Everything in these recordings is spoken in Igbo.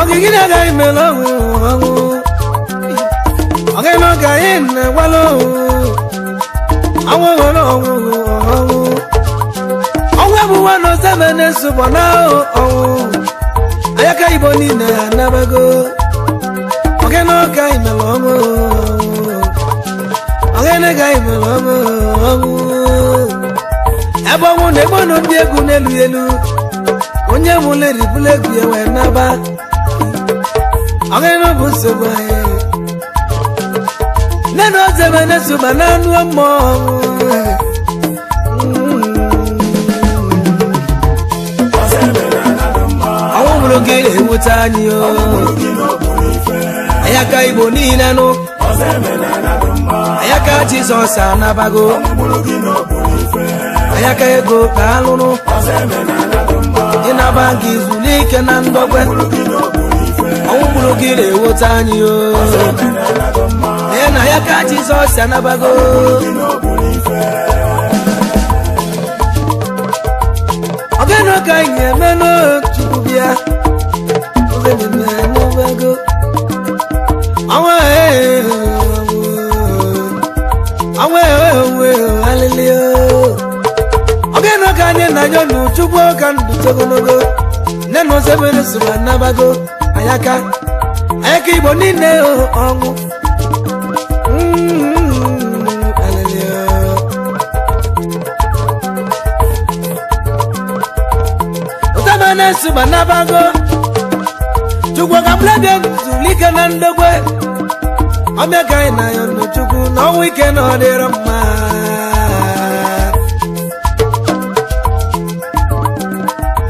Ogigina gai melo Ogeno gai walo Buwano semene subonao Ayaka iboni na nabago Ogeno gai melo Ogeno gai melo Ebo nebo no biegu nelu yelu Onye mule ribule guye we naba Ogeno busuba Neno semene subana nuamo Gele wutanyo Ayaka iboni nano Ayaka Jesus anabago Ayaka ego kaluno Inabangi zulike nandogwe Awumbulo gele wutanyo Ena ayaka Jesus anabago Ogeno kanye meno chukubia Ogeno kanye na yonu chukwu kan dutogonogo Neno sebere suba nabago Ayaka ibo nine ongu Utabane suba nabago Chukwu kamblage zulike na ndogwe Omega ina yono chukwu na wike no dira mma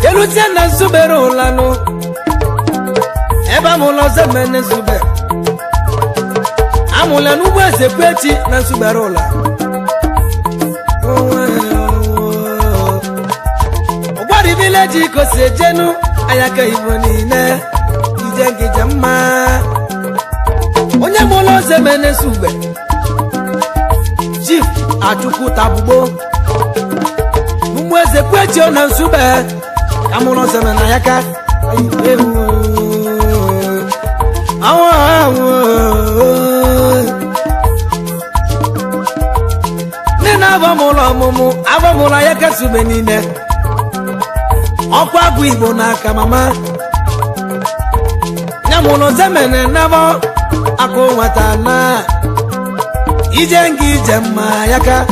Yelusia na subere ulano Eba mulo zemene sube Amula nubwe sepeti na subere ula Obari village ko sejenu Ayaka ibonine Ijenge jama Onye molo zemene sube Chief achuku tabubo Mumweze kwechi ona sube Kamulo zemene ayaka Nena avamulo mumu Avamulo ayaka sube nine Okwa gwibo na kamama Nyamulo zemene navo Ako watana Ijengi jema yaka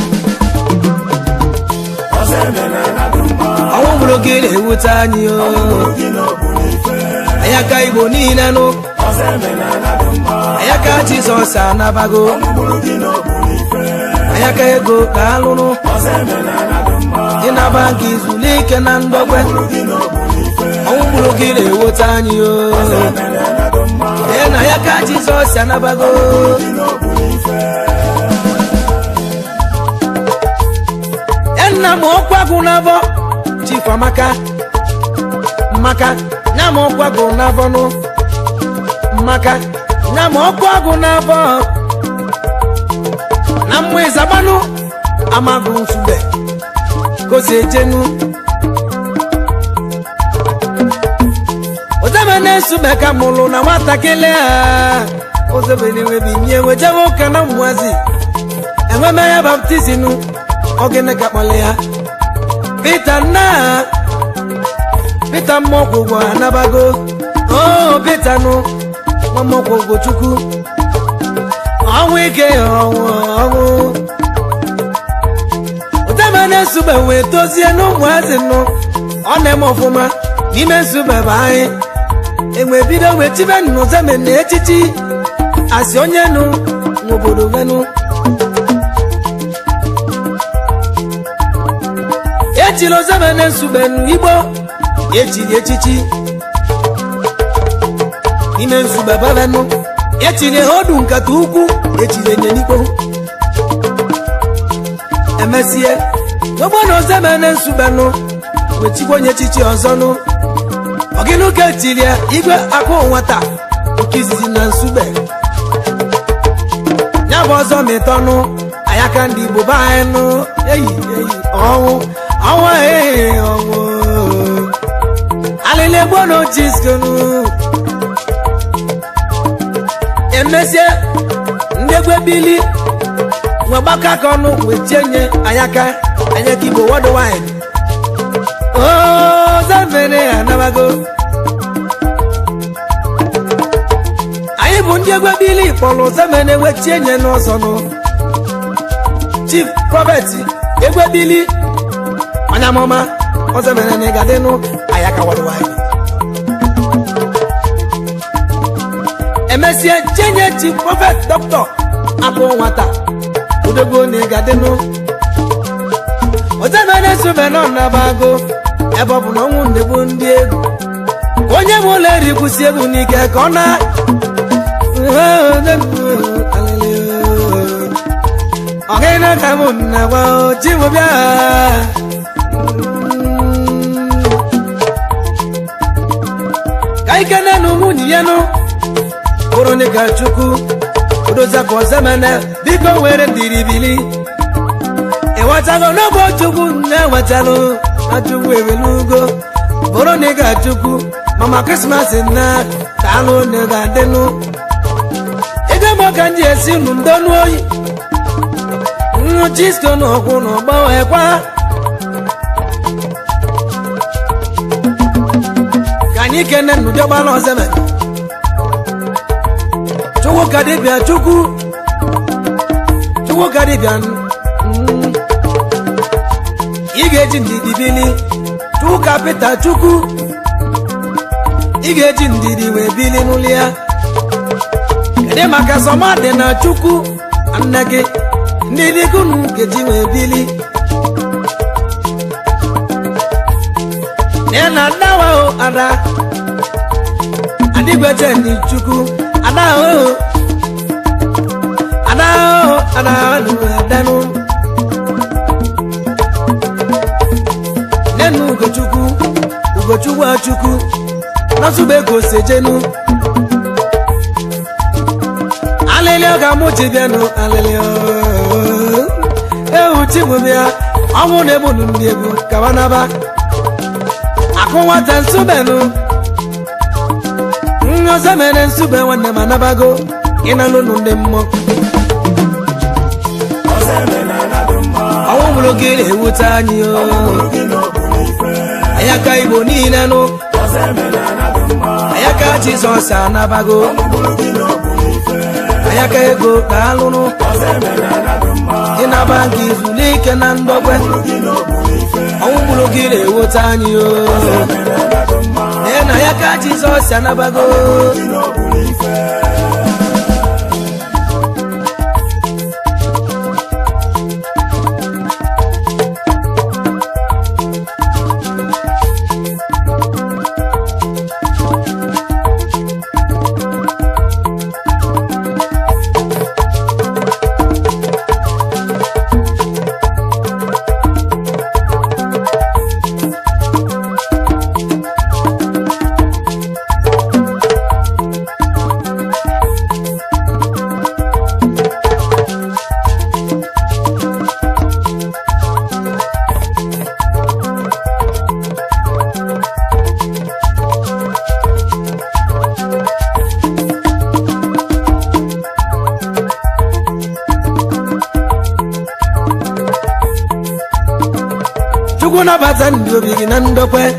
Awumbulo gile wutanyo Ayaka iboni nano Ayaka Jesus anabago Ayaka ego kaluno Inabangi zulike nandogwe Awumbulo gile wutanyo Ena ayaka Jesus anabago Ena mokwa gunavo Chifa maka Na mokwa gunavo no Maka Na mokwa gunavo Na mweza banu Amagu sube Kose jenu Ozemene sube kamulu na watakele Ozemene webi myewe jawo kana mwazi Enwe meya baptizinu Ogene kapale ya Pita moko gwa nabago Oh pita no Moko go chuku Awike owo Ozemene sube we tozie no mwazi no One mofuma Nime sube bae Enwe bido we chibe no zemene echichi Asi onye no Ngobodo venu Echilo zemene sube Igbo Echili echichi Nime sube bavenu Echili hodu nkatu uku Echili nyenikpo Emesie Ngobono zemene sube no Wechigbo nye chichi ozonu Oginu ketilia Igwe ako nwata Ukizizi na nsube Nyabozo metonu Ayaka ndi bubaenu Eyi Owu Owu bono Chisco emesie ndegwe bili nwabaka kono wechenye ayaka Ibo worldwide oh zamene anabago ayi bu ndegwe bili polo zamene wechenye no sono Chief Prophet egwe bili anyamoma o zamene ne gadenu ayaka worldwide emesie chenye Chief Prophet Doctor Apo Nwata udego ne gadenu o zamene subeno nabago ebobu no nwunde bu ndi ego onye mo le rikusi egu nike kona ogena kamuna wa chimubia kaikana no muni yano Oronika chuku odoza ko zamana biko were diribili e watago no bo chuku na watalo achuku ewelugo Oronika chuku mama Christmas na talo ne gadenu ega mo kanji esinu ndonu oyi Chisco no kuno bawe kwa kanyi kenen no joba no zeme chuku kadibia chuku kadibia igeji ndidi bili chuku kapita chuku igeji ndidi we bili nulia kede makasoma de na chuku annage ndidi kunu geji we bili nena dawa o ada adigweje ni chuku ada o adanu nenu ugochukwu achukwu nasube ko sejenu alele ga muti bianu alele uchi mubia amu nebu ndegu kawanaba akunwa tansubenu nyosemene nsube wanne manabago inalo nunde mmo awu mulogile wutanyi yo ayaka Ibo nina no ayaka Jesus anabago ayaka ego talunu ina banki zulike na ndogwe awu mulogile wutanyi yo ena ayaka Jesus anabago Chukuna batan dio bigi nando kwe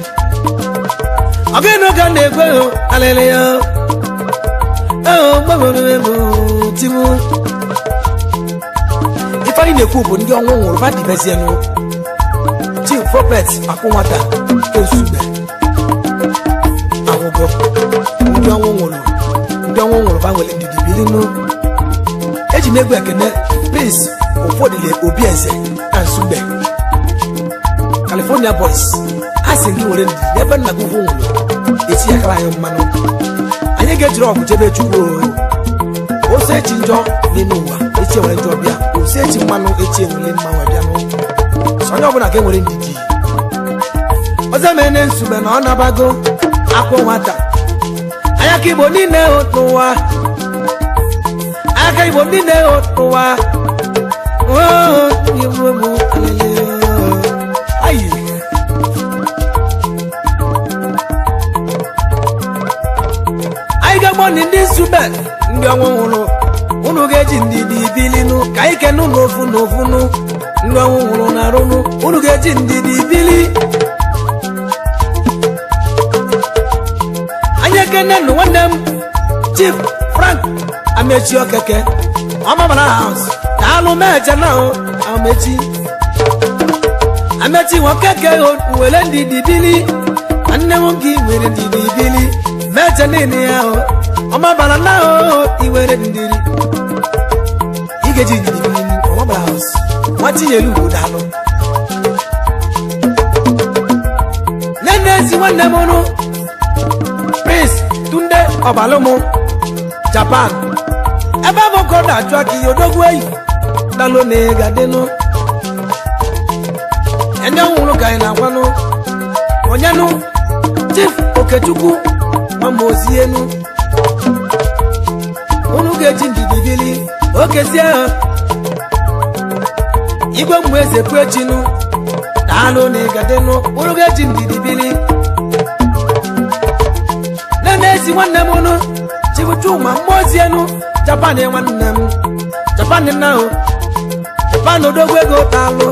Ageno kande kwe alele yo Babonu timu Ifani nekubu ndi onwonworo ba dibesi eno Chief Prophet Apo Nwata Kesube Awogo ndi onwonworo ba nwele ndidibili no Eji megwu ekene Prince Ofodile Obieze Ansube California boys asingi wore never na gufu nwolo eti yakala yo mmanu anye ge jiro okujebe chukwu o se chi njo ninu wa eti wore njo bia o se chi mmanu eti enwele mma wa bia no so onye obuna ke nwere ndidi ozemene nsube na onabago Apo Nwata ayaka Ibo nine otuwa ayaka Ibo nine otuwa oh yewu alele ayi sube ndị ọnwụ nwụrụ unu ga-eji ndidi bilinu ka ike nụ n'ofu n'ofu nụ ndị ọnwụ nwụrụ na arụnụ unu ga-eji ndidi bili anyị ekene nụ nwanne m Chief Frank Amechi Okeke ọmabara house daalụ meje na Amechi Okeke were ndidi bili nwanne m gị nwere ndidi bili meje niile ya ọmabara na iwere ndidi ị ga-eji ndidi bili ọmabara house nwatinyelu ugbo daalụ ezi nwanne m nụ Prince Tunde Obalumu Japan ebe bụ ka ọ na-achụ aka ihe odogwu eyi dalụ na ịga dịnụ ndị nwụrụ ka anyị na-agwanụ onyenụ Chief Okechukwu Mamozienu unu ga-eji ndidi bili okezie ha igwe mgbe eze kwechinu daalụ na ịga dịnụ unu ga-eji ndidi bili ezi nwanne m nụ Chibuchuma Mmozienu Japan nwanne m Japan na o Japan odogwu ego talụ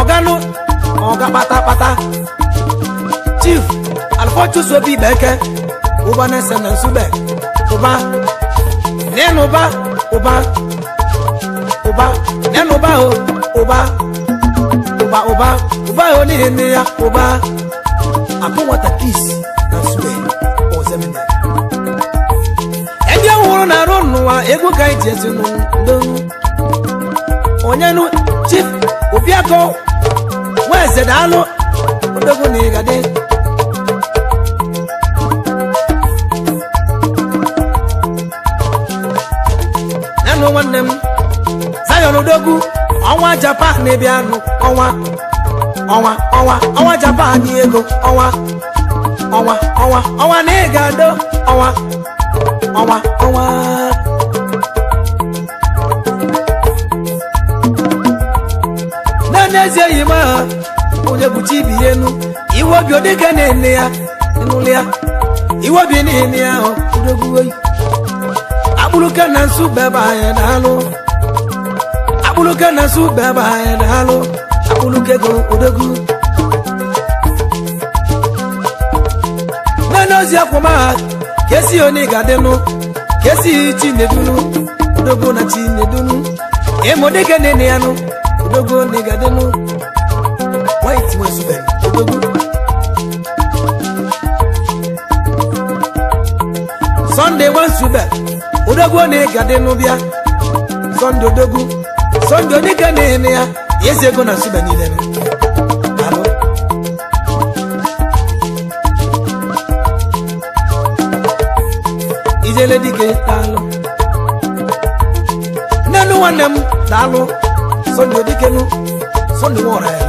ọganụ ọga kpata Chief Alfonso Obi Beke ụba na-ese na nsube ụba nenu ụba nenu ụba ụba onye ya ụba akụ nwata kis na nsube ozemene ndị nwụrụ na-arụ n'ụwa egwu ka anyị ji ezinụ ndonu onyenụ Chief Obiako Nweze daalụ odogwu na ịgadị nanụ nwanne m Zion odogwu ọnwa Japan na-ebịa anụ ọnwa Japan ego ọnwa na ịga do ọnwa n'ezie yi ma onye buchi ibi enu iwe obi odịga na-ene ya n'ụlọ ya iwe obi na-ene ya odogwu oyi akpụrụka na nsu bebe anyị na-alụ akpụrụka na nsu bebe anyị na-alụ akpụrụka ego odogwu n'ozi akwụma kesi onye ga-adịnụ kesi Chinedunu odogwu na Chinedunu ịmụdịga na-ene ya nụ odogwu na ịgadịnụ white wesube odogwu Sunday wansube odogwu na ịgadịnụ bịa Sunday odogwu Sunday oniga na-ene ya ezi ego na nsube niile nụ alụ ijele dike daalụ nnenu nwanne m daalụ Sunday dikenu Sunday nwọra ya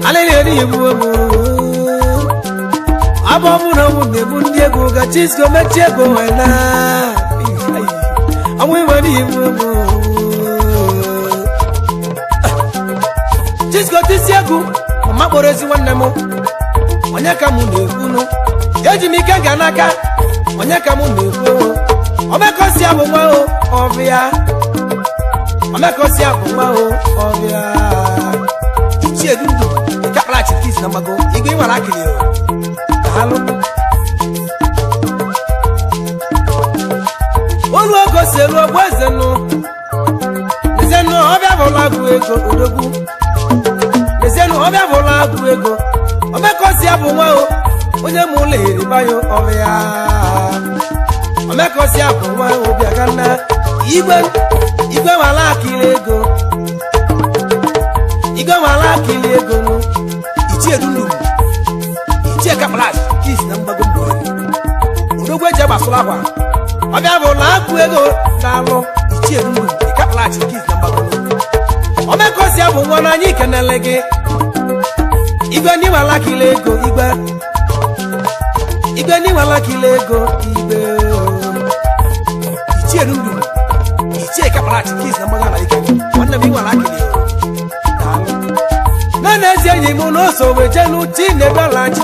alele ibu emu abọbụ na ọmụ na-ebu ndị ego ga Chisco mechie ego wena ọmụ iwe n'ibu emu Chisco tisi egwu mama kpọrọ ezi nwanne m onye ka mụ na-ekwunu eji m ike ga n'aka onye ka mụ na-ekwu omekosi abụ nwa ọbịa omekosi abụ nwa ọbịa Chiedu kapalachi kis na mago igwe nwara akili halụ olu ogo si elu ogbo ezenụ ọbịa bụla agụ ego odogwu ezenụ ọbịa bụla agụ ego omekosi abụ nwa onye mụ ụlọ eribayo ọbịa omekosi abụ nwa ọbịa ganna igwe nwala akili ego nụ Ichie kapalachi kis na mgbago mgbe odogwu eji agbasụrụ akwa ọbịa bụla akụ ego na-alụ Ichie Dunu kapalachi kis na mgbago omekosi abụ nwa na anyị kenele gị igwe niwala kile ego igwe niwala kile ego igwe Ichie Dunu Ichie kapalachi kis na mgbago na ike nwanne m iwala akịrị na na-ezi enyi m n'oso wee jenu Chinedu Alaji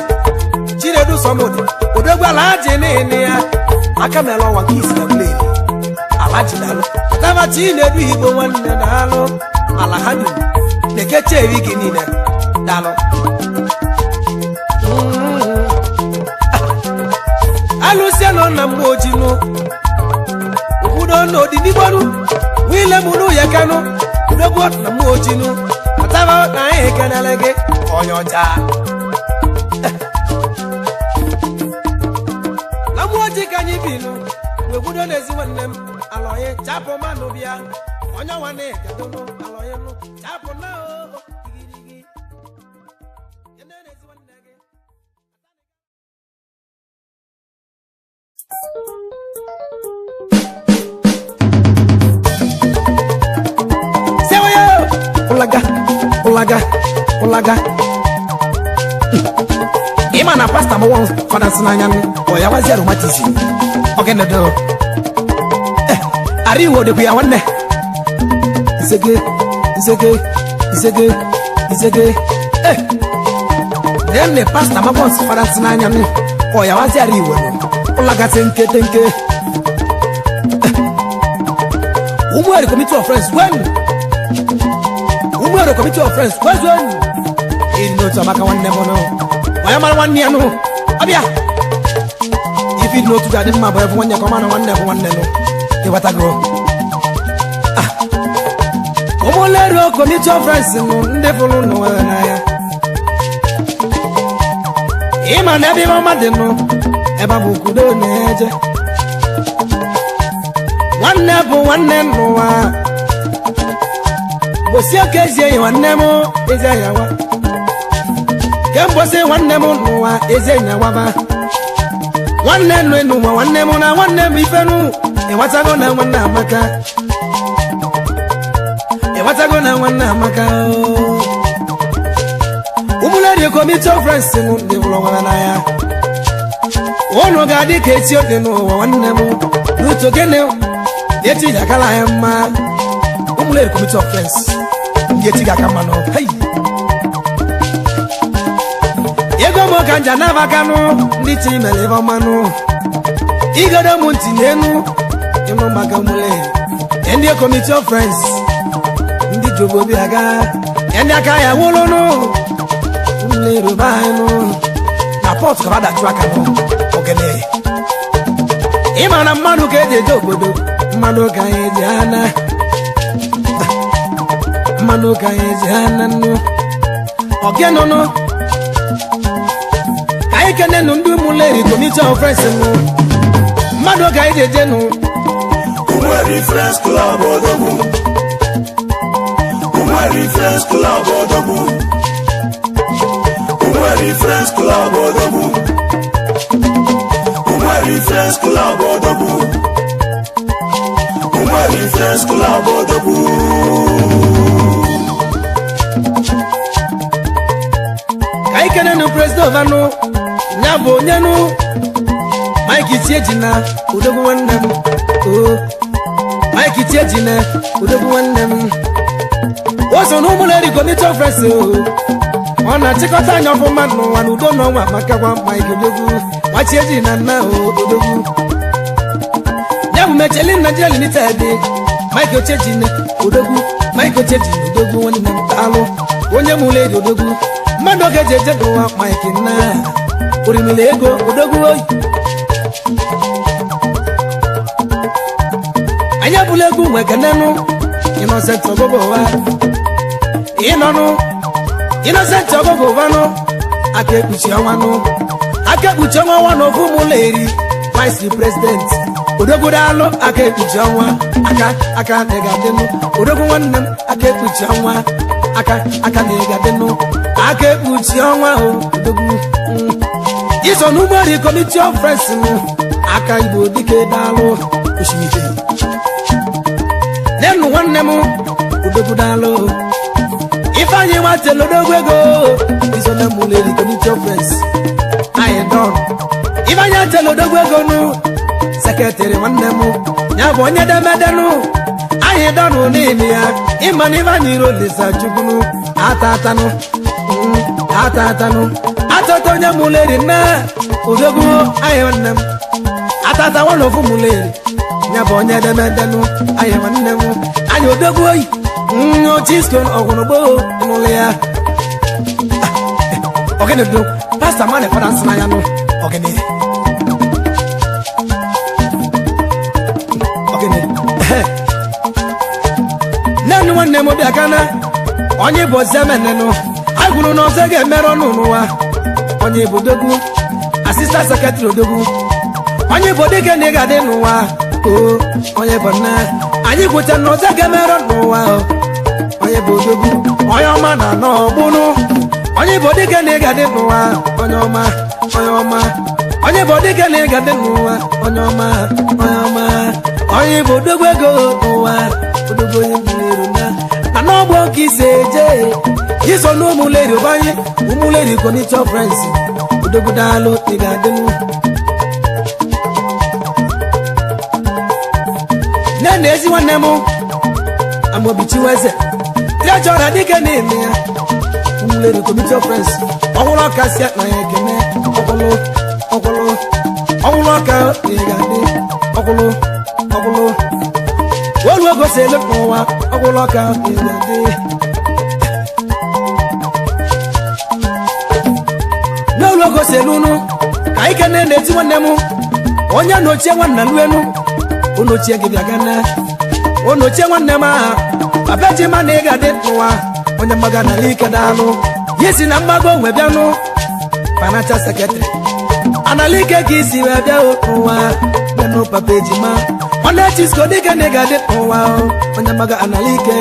Chinedu Somodo Odogwu Alaji niile ya aka mere ọnwa nke isi na mmeri Alaji daalụ taba Chinedu Igbo nwanne daalụ Alahadu na-ekecha eri gị niile daalụ alụsịa nọ na mgbe ojinu obodo n'odinigboru wile mụrụ ya kanụ Odogwu na mgbe ojinu ataba na anyị kenele gị onye ọcha na mgbe ojii ka anyị binu webudo n'ezi nwanne m alọghị chapụ manụ bịa onye nwanne gadonu alọghị nụ chapụ na igirigi ene n'ezi nwanne gị Ulaga Ima na pasta mo won fada sinanya o ya wazi aromatisi ogene do ari wo de kuya wanne isege then pasta mo won fada sinanya o ya wazi ari wo ulaga tenke umwere committee of friends when in no tabaka one never know. Why am I 1 year no? Abia. If you know to that, my boy, one year come on, one never one never. They what I go. Omolero commit your friends and they follow no one. Him and every mama they know. Eba buku do neje. One never. Bosia kezi wanemo ezeyawa Kembose wanemo nuwa ezeyawa Wanne nuwa wanemo na wanne mifenu Ewatago na wanna maka Umulari committee of friends de vlogana ya Ono gadi kesi de no wanemo Luto gene Yeti yakala emma Umulari committee of friends Yetiga kamano hey Yego mo kanja na vakano nditi meleva manu Igodo munti nenu emo magamule Endi committee of friends ndi jobo biaga endi akaya wolono umleru baino na pot kabada twaka no ogene Imana manu keje jogodo manu kaye jana Manu kaejana no ogeno no kai kene no ndu muleri committee of friends no manu kaejeje no Umari friends club odogu Umari friends club odogu Umari friends club odogu Umari friends club odogu Umari friends club odogu Aikene no president vano nyabo nyanu Mike Tiejina Odogwu wannem Mike Tiejina Odogwu wannem Oso no muleri committee of friends Ona chikota nyofo manu wanu do no wa makawa Mike Odogwu Tiejina na Odogwu Nyamu mecheli Nigeria limited Mike Tiejina Odogwu Mike Tiejina Odogwu wannem talo Onye muleri Odogwu Mando kejeje go wa Mike na Urimile ego Odogwu oyi Anya bulegu mwekenenu Innocent ogogo wa Inonu Innocent ogogo wano Akekuchi awano Akekuchi awano Fumuleri Vice President Odogwu dalo Akekuchi awa Aka negadenu Odogwu wannem Akekuchi awa Aka negadenu Akekuchi awa Odogwu Iso numeri committee of friends Aka Igbo dike dalo Oshimite Nenu wannemu Odogwu dalo Ifanye watelo Odogwu ego Iso nemuleri committee of friends Aye don Ifanye watelo Odogwu ego nu Secretary wannemu Nyabo nye demedenu anyị danụ n'ime ya ịma na ibe anyị rolisa chukwu atatanụ atata onye mụleri na odogwu anyị nwanne m atata nwanne ofu mụleri ya bụ onye edemedenụ anyị nwanne m anyị odogwu oyi Chisco ọgwụrụ gboo n'ụlọ ya ogene do pastor man fada nsana ya no ogene nanu nwanne m bịa kana onye bụ zemene no agụrụ na ọzọ ga-emere ọnụ n'ụwa onye bụ odogwu assistant secretary odogwu onye bụ dike na ị ga-adị n'ụwa onye bụ nna anyị gwucha na ọzọ ga-emere n'ụwa onye bụ odogwu onye ọma na anọ ọgbụnụ onye bụ dike na ị ga-adị n'ụwa onye ọma onye bụ dike na ị ga-adị n'ụwa onye ọma onye bụ odogwu ego n'ụwa odogwu onye mmiri na n'ọgbọ ka isi eje iso na ụmụleri banye ụmụleri connection friends odogwu daalụ ị ga-adị nne ezi nwanne m amobichiweze trejọra dike na-eme ya ụmụleri connection friends ọhụrụ ọka si na ya ekene ọhụrụ ọka ị ga-adị ọkwụlụ olu ego si ele n'ụwa ọkwụlụ ọka ị ga-adị n'olu ego si elu unu ka ike na-eti nwanne m onye na-ochie nwanna luenu onochie gị bịa gana onochie nwanne m aha abeji ma na ị ga-adị n'ụwa onye mmaga na ike daalụ ya si na mmago onwe bịanụ financial secretary analike ka isi wee bịa n'ụwa bịanụ papa ejima onye Chisco dịka na ị ga-adị n'ụwa onye mmaga analike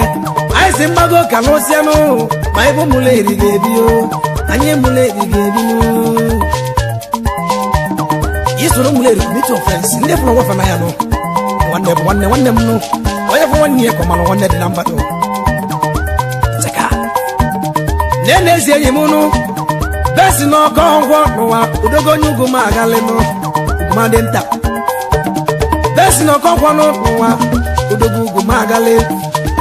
anyị si mmago ka n'ụsịanụ ma ịbụ mụleri ga-ebi anyị mụleri ga-ebi isoro mụleri committee of friends ndị fụrụ nwafa na ya nụ nwanne bụ nwanne m nụ onye bụ nwanne ya kọmara nwanne dị na mmadụ cheka na-ezi enyi m nụ besi n'ọkọ ngwọ n'ụwa odogo onye ugwu ma agalịnụ ugwu dị nta besi n'ọkọ ngwọ n'ụwa odogo ugwu ma agalị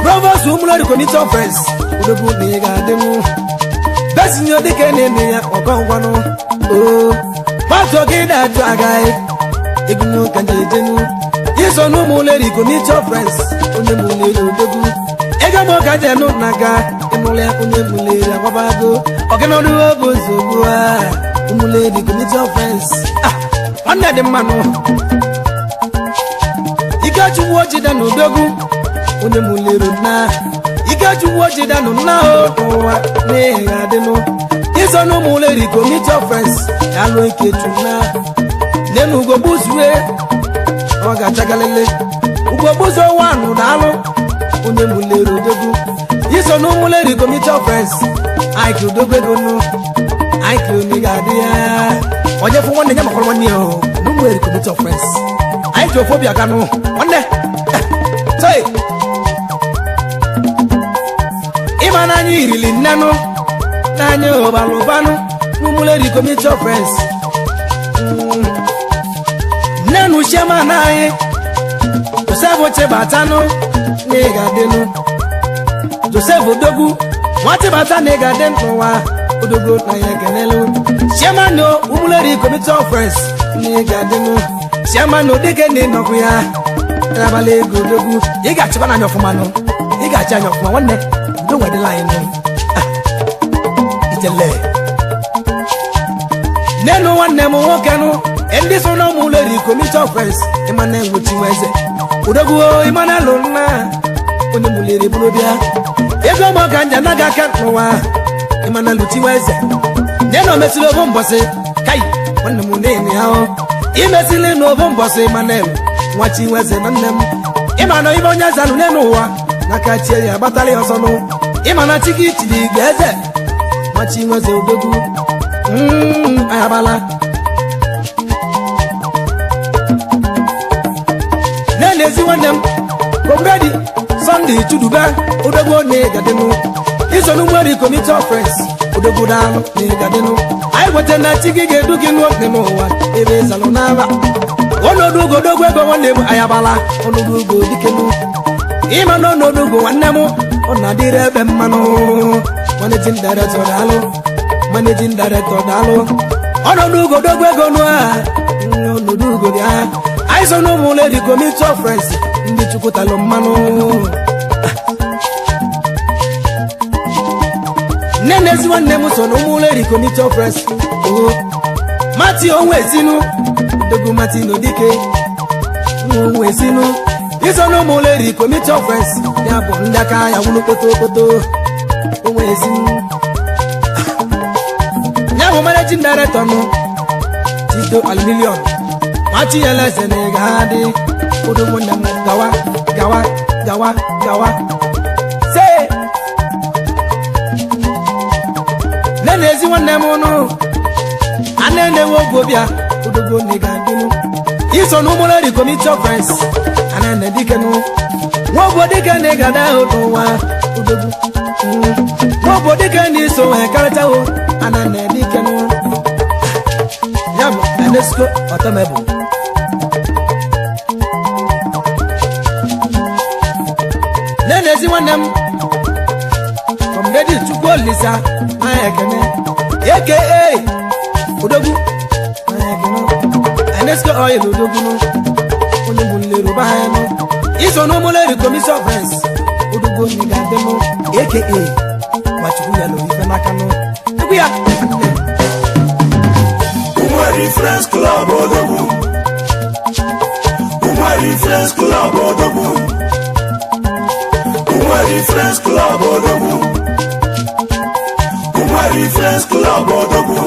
provost ụmụleri committee of friends odogo na ị ga-adịnụ besi nye dike na-eme ya ọkọ ngwọ nụ pati oge na-atụ agaghị egwu ka njedenu iso na ụmụleri committee of friends onye mụleri odogwu ego m ọka jenu na ga ịmụrụ ya onye mụleri agwabago ọgịnọdụ oge ozugbo ụmụleri committee of friends nwanne dị mmanụ Ikechukwu ojide na odogwu onye mụleri na Ikechukwu ojide na nna n'ụwa n'ihi ga-adịnụ iso na ụmụleri committee of friends alụ Ikechukwu na nenu ugogbuzuwe ọ ga-achagalele ugogbuzo wanụ daalụ onye mụleri odogwu iso na ụmụleri committee of friends aiki odogwu ego nụ aiki onye ga-adị ya onye fụ nwanne ya makwara nwanne ya n'ụmụleri committee of friends aiki ofobia ganụ nwanne ịma na anyị irili nnenụ n'anya ụbalụbanụ n'ụmụleri committee of friends nnenu shema na anyị Joseph Chebatanụ na ị ga-adịnụ Joseph odogwu nwatịbata na ị ga-adị n'ụwa odogwu na ya ekenelu shema na ụmụleri committee of friends na ị ga-adịnụ shema na odike na ịnọkwu ya n'abalị ego odogwu ị ga-achịkwa n'anya ọfụma nụ ị ga-achị anya ọfụma nwanne udo wedịla anyị nụ ijele nenu nwanne m nwoke nụ ndị so na ụmụleri committee of friends Emmanuel Chiweze odogwu Emmanuel nna onye mụleri bụrụ bịa ego m ọka nja na ga-aka n'ụwa Emmanuel Chiweze nye na omesiri obo mbọsị kai nwanne m na-enye ya imesili n'obo mbọsị Emmanuel nwa Chiweze na nne m ịma na ibe onye zanụ n'ụwa n'aka chie ya gbatara ya ọsọ nụ ịma na chi gị chiri ga-eze nwa Chiweze odogwu ayabala n'ezi nwanne m Comrade Sunday Chuduba odogwu na ịgadịnụ iso na ụmụleri committee of friends odogwu daalụ na ịgadịnụ anyị gweta na chi gị ga-edu gị n'oge n'ụwa ebe ịzalụ n'aba ọnọdụ ugo odogwu ego nwanne m ayabala ọnọdụ ugo dikenu Ima no no do go anemo ona dire be mano managing director dalo managing director dalo ono do go no no do go dia I so no mo lady go meet your friends ndi chukuta lo mano nene zi wanne mo so no mo lady go meet your friends oh mati onwe sinu dogo mati no dike onwe sinu iso no mo lady go meet your friends ya bo ndaka ya wulu poto onwe sinu ya mo managing director no Chisco al million Machi Anaeze negadi Odo wona gawa Say Nenezi wona mono Anene wo gobia Odo go negadi no Iso no mo lady committee of friends Anene dikenu Wo go dike negada odo wa Odo go Wo go dike ni so e karata o Anene dikenu Yam Chisco automobile Nenezi wanem from ready to go Lisa ayekene aka odogu ayekene Chisco oil odogu no oni munleru ba no iso no moleri commission friends odogu ni gademo aka machuku ya lo ife nakano ebuya Umari friends club odogu Umari friends club odogu Umari friends club odogu Umari friends club odogu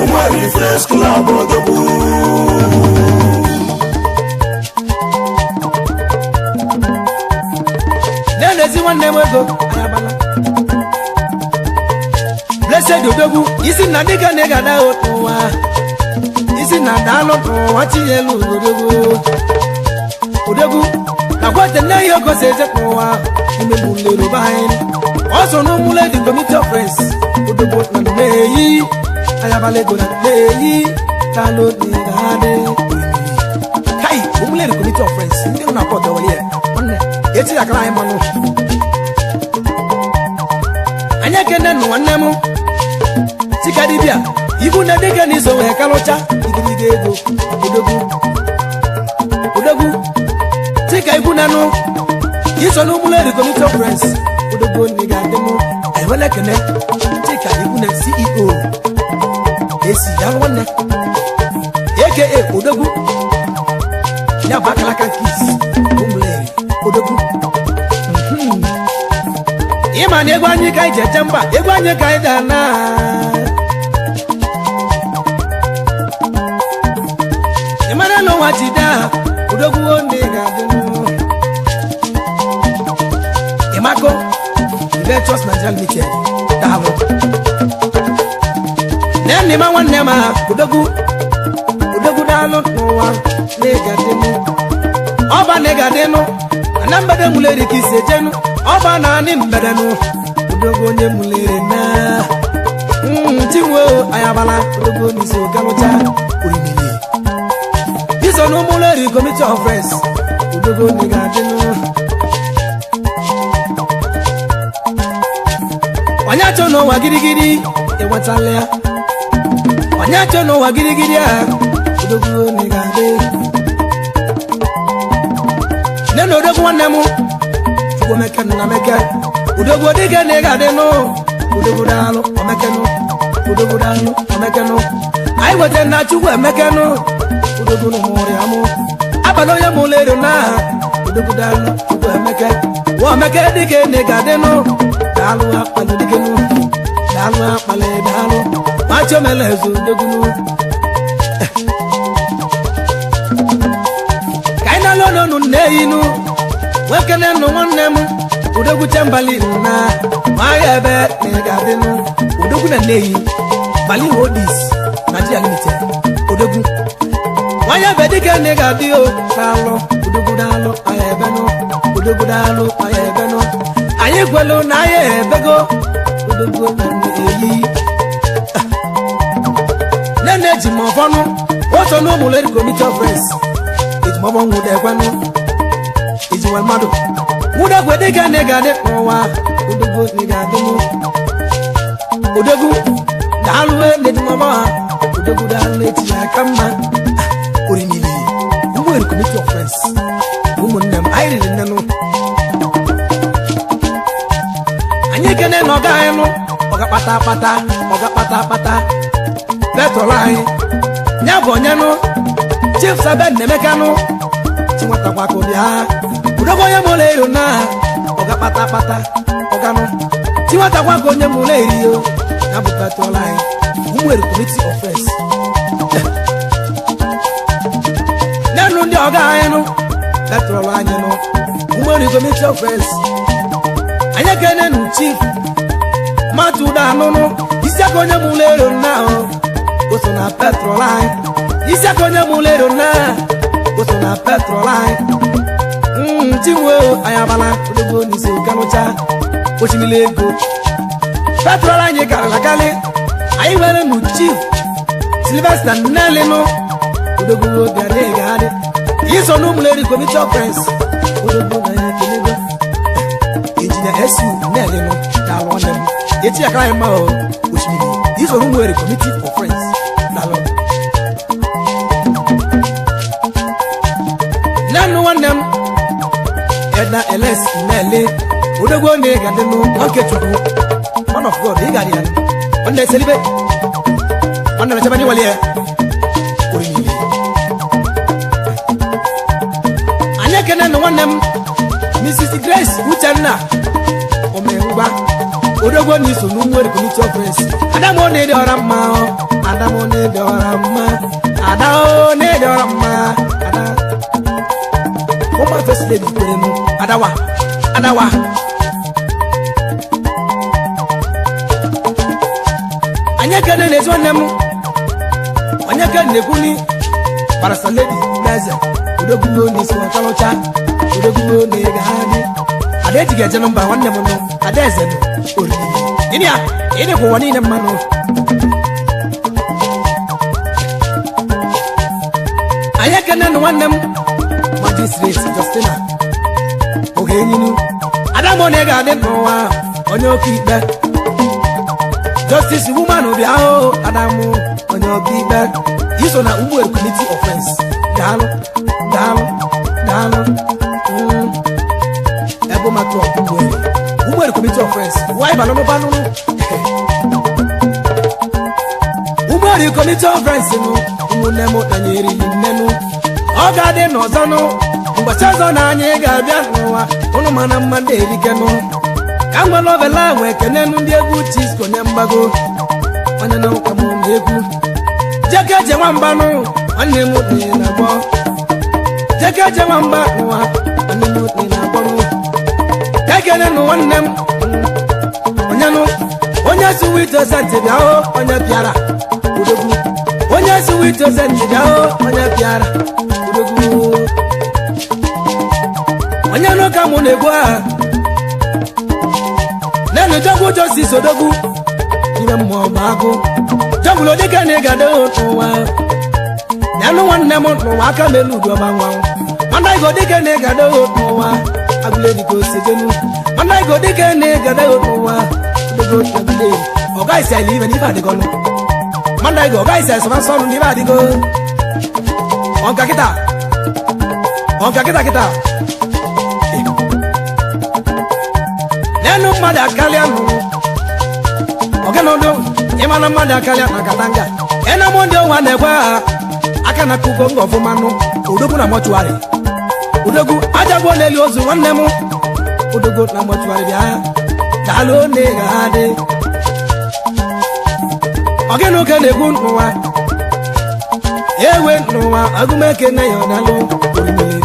Umari friends club odogu Nenezi wanne mwego ayabala Blessed odogu isi na diga nega da otuwa isi na dalo to wachi yelu odogu na kwate na yoko seze kwa ime mulero bahin also no mule di committee of friends odogu na neyi ayabale go na neyi talo di gade kai mule di committee of friends ndi una port over here onne eti akala ai manu anya kene no wanemu sikadibia ibu na dega ni so we kalocha igirige ego odogu tika ibu na no iso no mule di committee of friends odogu ni ga demo I wanna connect tika ibu na CEO esi ya wanna aka odogu ya bakala kan kiss mule odogu Ima ni egwanyi kai jejemba egwanyi kai dana Imana no wachida odogu onde gadenu Imako Ventures Nigerian Limited Dalo Neni ma wanne ma odogu dalo noa negadenu Oba negadenu Anamba de muleri kisejenu Oba na ni mbedenu odogu onye muleri na Tiwo ayabala odogu niso gamucha urimili Iso no muleri committee of friends odogu negadenu Wanyacho no wagirigiri ewatalia Wanyacho no wagirigiri odogu negade Neno odogu wanemu Fugo meke na meke odogu odiga negade no odogu dalo omeke no odogu dalo omeke no Ai wote na chuwe meke no odogu no mori amu Abalo ya mulero na odogu dalo chuwe meke Wa meke dige negade no Dalo akpale dige no Dalo akpale dalo Macho melezu odogu no Kaina lono no neinu Wakene no wanemu odogu chambali na Mayebe negade no odogu na neyi Bali Hodis Nigerian Limited odogu Mayebe dige negade o Dalo odogu dalo ayebe no odogu dalo ayebe no Aye gwelo na ayebe go odogu na neyi Nene jimo fonu Oso no muleri committee of friends Ejimo bongo de kwanu jiwa mmadụ muda gwede ga ne ga de kwa odogwu ne ga de mu odogwu dalwe ne di mama odogwu dalwe ti akama ori ni we will commit your friends woman them I didn't know anye kene no ga enu oga pata pata petrol anyị nya bo nya no chief sabe nemeka no ti nwata kwa ko bia udogo ye mole yo na oga pata oga no ti nwata kwa ko nye mole ri yo na bu petrol anyị who will commit offense nanu ndi oga anyị no petrol anyị no who will commit offense anya kene no chief matu da no no isi akonye mole yo na oso na petrol line isi akonye mulero na oso na petrol line timwe ayabala odogbo ni se kanucha ochimile ego petrol line karala kale ayi were nu chief Sylvester Nele no odogbo biare gade iso no muleri committee of friends odogbo na ya kelego engineer SU Nele no da wonem eti akra ma o ochimile iso no muleri committee of friends nanu wanem edna LS Nele odogwo ne ga de no okechukwu man of God igarian on the celebrate on the chabani wali orini anya kene no wanem Mrs. Grace Uchanna omengwa odogwo ni so no mwere committee of friends adamo ne de orama adamo ne de orama adao ne de orama ada Oma first lady kwenu adawa anya kene ne zo nemu anya kene kuni para sa lady Anaeze odogwu ni so kalocha odogwu ne ga hadi ade tige je number 1 nemu no Anaeze no ori ini ko woni ne mano anya kene no nemu Magistrate Justina Ogenyinu Adamo nega de noa onyo kibe Justice woman obi aho Adamo onyo kibe Iso na umu committee offense Dalo Ebo matro umu committee offense Why balono Umu committee offense no umu nemo tanyeri nenu Oga de no zono mbachazo na anye ga bia nwa unu mana mmande erikenu kangwa lovela we kenenu ndi egwu Chisco ne mbago onye na ukamu egwu jekeje nwamba no onye mu ni na bo jekeje nwamba nwa onye mu ni na bo no kekene no onnem onye no onye suwito sante bia o onye piara odogwu onye suwito sante bia o onye piara odogwu onye no ka mo negwu a nenu jogu justice odogwu ime mo mago jogu lo dike ne gade otunwa nenu wanne mo tunwa aka melu do ma nwa manda go dike ne gade otunwa agule di ko sejenu manda go dike ne gade otunwa odogwu agule oga ise live ni ba de go no manda go oga ise so so ni ba de go onka kita nenu mada kalianu ogenodo imana mada kalia na katanga ena monde wa negwa aka na kugo ngofu manu odogwu na mortuary odogwu ajagbo leli ozu nwanne mu odogwu na mortuary bia dalo ne gade ogeno ke negwu nwa ewe nwa agumeke na yo dalo orime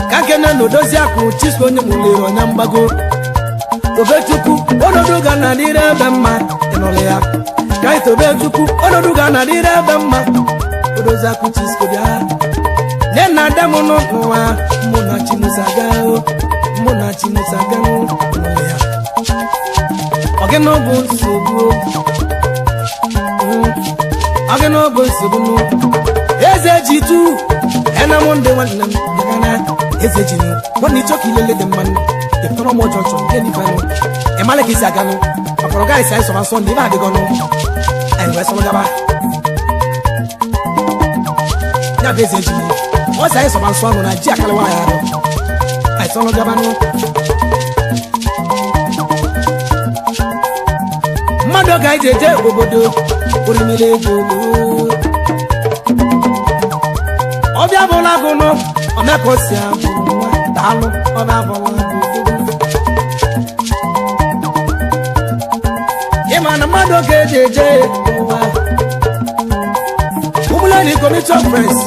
kakena no dozi akụ Chisco onye mulero nya mbago Tobetuku onodu ga na dire bemma enole ya kai tobetuku onodu ga na dire bemma odozi akụ Chisco bia nena demo no nwa muna chimusaga no enole ya ogeno bu nsogbu no eze jitu ena monde wannem dagana eze jinu woni choki lele de man de toro mo jojo de ni fanu e male ki saganu akoro guys sai so so ni ba de gonu ai we so jaba ya be eze jinu o sai so so no na ji akale wa ya do ai so no jaba no mado ga jeje obodo orimile jogo obia bola gono omekosia dalu obia bola imana mado ga jeje umuleni committee of friends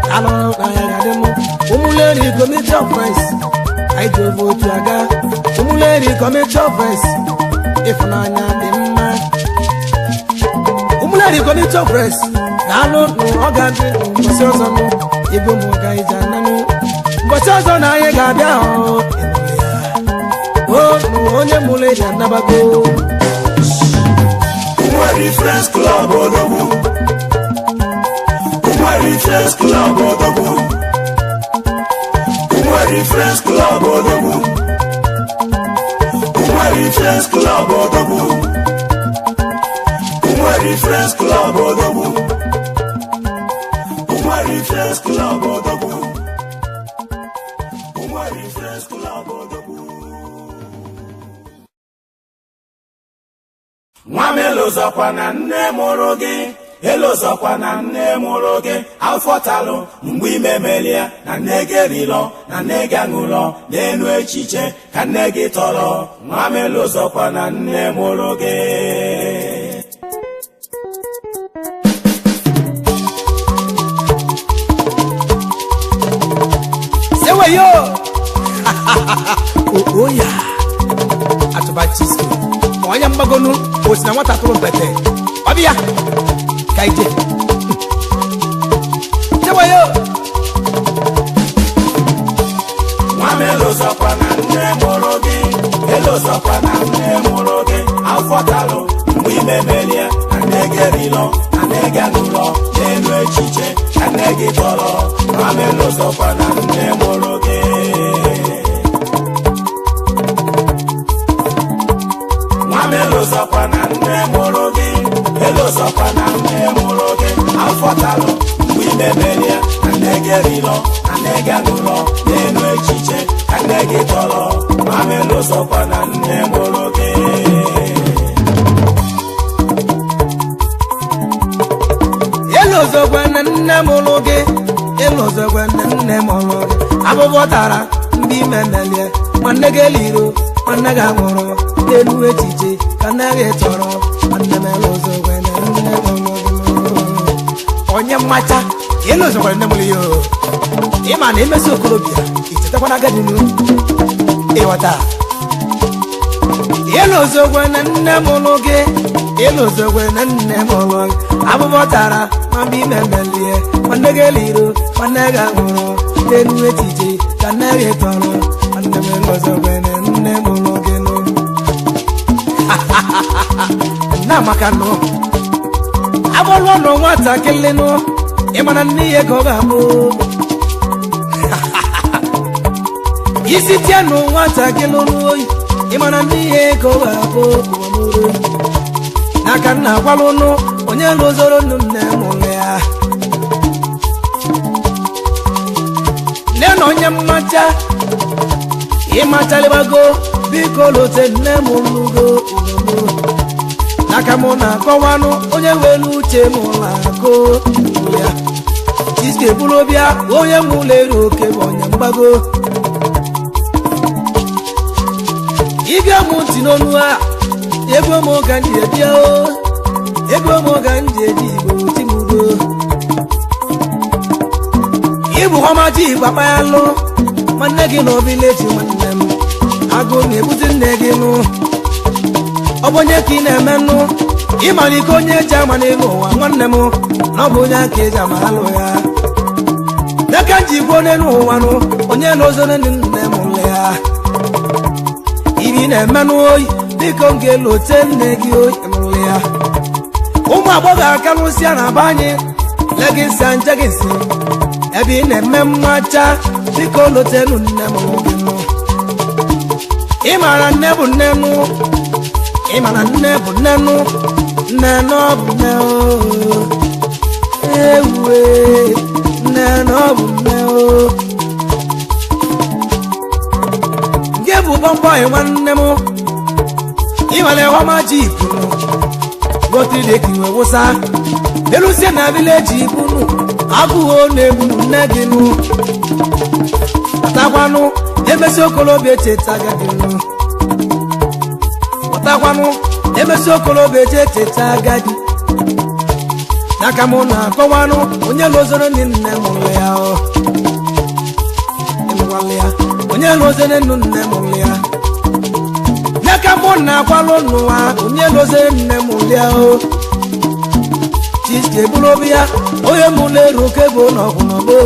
dalu ya demo umuleni committee of friends I do vote aga umuleni committee of friends if nanya demma umuleni committee of friends dalu no ogade mbosozo no ibo mo ga ijananu mbosozo na ye ga bia o onye mule ja nabago Umari Friends Club odogu Umari Friends Club odogu Umari Friends Club odogu Umari Friends Club odogu Umari Friends Club odogu Umari Friends Club odogu Umari Friends Club odogu Nwamelo zakwa na nne mụrụ gị elo zakwa na nne mụrụ gị afọtalụ mgbe imemelia na nne gị rilo na nne gị aṅụlọ n'elu echiche ka nne gị tọrọ Nwamelo zakwa na nne mụrụ gị sewe yo oh ya atuba Chisco onye mbagonu osi na nwata tụrụ mpete ọbịa ka ije sewe yo Nwamelo zakwa na nne mụrụ gị elo zakwa na nne mụrụ gị afọtalụ mgbe imemelia na nne gị rilo na nne gị aṅụlọ n'elu echiche ka nne gị tọrọ Nwamelo zakwa na nne mụrụ gị Nwamelo zakwa na nne mụrụ gị elo zakwa na nne mụrụ gị afọtalụ mgbe imemelia na nne gị rilo na nne gị aṅụlọ n'elu echiche ka nne gị tọrọ Nwamelo zakwa na nne mụrụ gị elozogwa na nne mụrụ gị elozogwa na nne mụrụ gị abụbọ tara ndị imemelie nwanne gị eliro nwanne gị aṅụrụ n'elu echiche ka nne gị tọrọ nwanne m elozogwa na nne mụrụ gị onye mmacha elozogwa na nne mụrụ ya ịma na emesi okorobịa ichetakwana agadi nu ịghọta elozogwa na nne mụrụ gị elozogwa na nne mụrụ gị abụbọ tara ma mgbe imemelie nwanne gị eliro nwanne gị aṅụrụ n'elu echiche ka nne gị tọrọ nwanne m elozogwa na nne mụrụ gị nụ na maka nụ abụlụ nọ nwatakịrị nụ ịmana nne ihe ka ọ ga-abụ isi tie nụ nwatakịrị n'oyi ịmana nne ihe ka ọ ga-abụ n'aka nna agwalụ nụ onye lụzoro nnu nne mụrụ ya nne na onye mmacha ịmachalịbago biko lote nne mụrụgo n'aka mụ na-akọwanụ onye welu uche mụrụ akụ ya Chisco eburu bịa onye mụrụ eru oke bụ onye mgbago ịbịa mụ ntị n'onu a ego m ka ndị ebịa ego m ka ndị eji igbo timugo ịbụ ọmaji gbakpa ya lụ nwanne gị na obileji nwanne m agụ na-ebuzi nne gị nụ ọ bụ onye ka ị na-eme nụ ịmalike onye eji ama n'elu ụwa nwanne m na ọ bụ onye aka eji ama alụ ya n'aka nji igbo n'elu ụwa nụ onye na-ozoro nne mụrụ ya ibi na-eme n'oyi biko m ga-elote nne gị oyi mụrụ ya ụmụ agbọghọ aka lụsịa na be anyị legịsị njegịsị ebe ị na-eme mmacha biko lotenu nne m gị nụ ị mara nne bụ nne nụ ị mara nne bụ nne nụ nne nọ bụ nne ewe nne nọ bụ nne nke bụ bọmbọị nwanne m ị mara ịhọma ji ibunu gotideki nwe wụsa elusie na vileji ibunu agụghị na-egbu nne gị nụ ọtakwanụ emesi okolobịa echeta agadi nụ ọtakwanụ emesi okolobịa echeta agadi n'aka mụ na-akọwanụ onye lozoro ndị nne mụrụ ya emegwala ya onye lozoro nnu nne mụrụ ya n'aka mụ na-akwalụ n'ụwa onye lozoro nne mụrụ ya Chisco eburu obi ya onye mụrụ eru oke bụ n'ọgwụ n'ọgbọ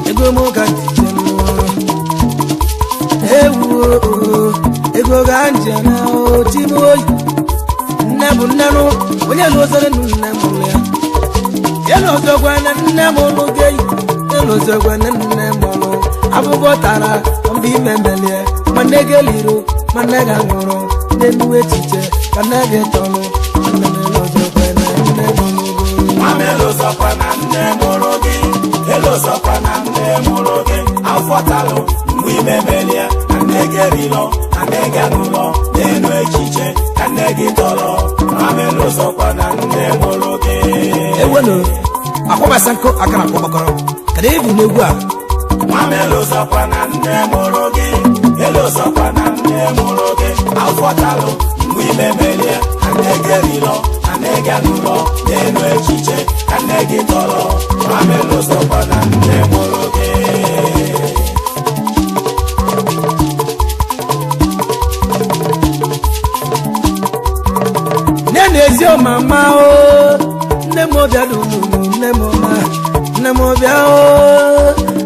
ego m ka ewu ego ga nje na otibu oyi nne bụ nne nụ onye lụzere nne mụrụ ya elozogwe nne mụrụ gị elozogwe nne mụrụ abụgo tara mba ime melie ma nne gị eliro ma nne gị nwụrụ n'elu echiche ka nne gị tọrọ nne m elozogwe nne mụrụ gị elozokwa na nne mụrụ gị afọtalụ mgbe ime melie na nne gị erilo na nne gị anụlọ n'elu echiche ka nne gị tọrọ mama elozokwa na nne mụrụ gị ewenu akwabasa nkụ akara kpọkọrọ kada ebu n'egwu a mama elozokwa na nne mụrụ gị elozokwa na nne mụrụ gị afọtalụ mgbe ime melie na nne gị erilo na nne gị anụlọ n'elu echiche ka nne gị tọrọ mama elozokwa na nne mụrụ gị nne na-ezi ọmama nne m ọbịa dụrụ nne m ọma nne m ọbịa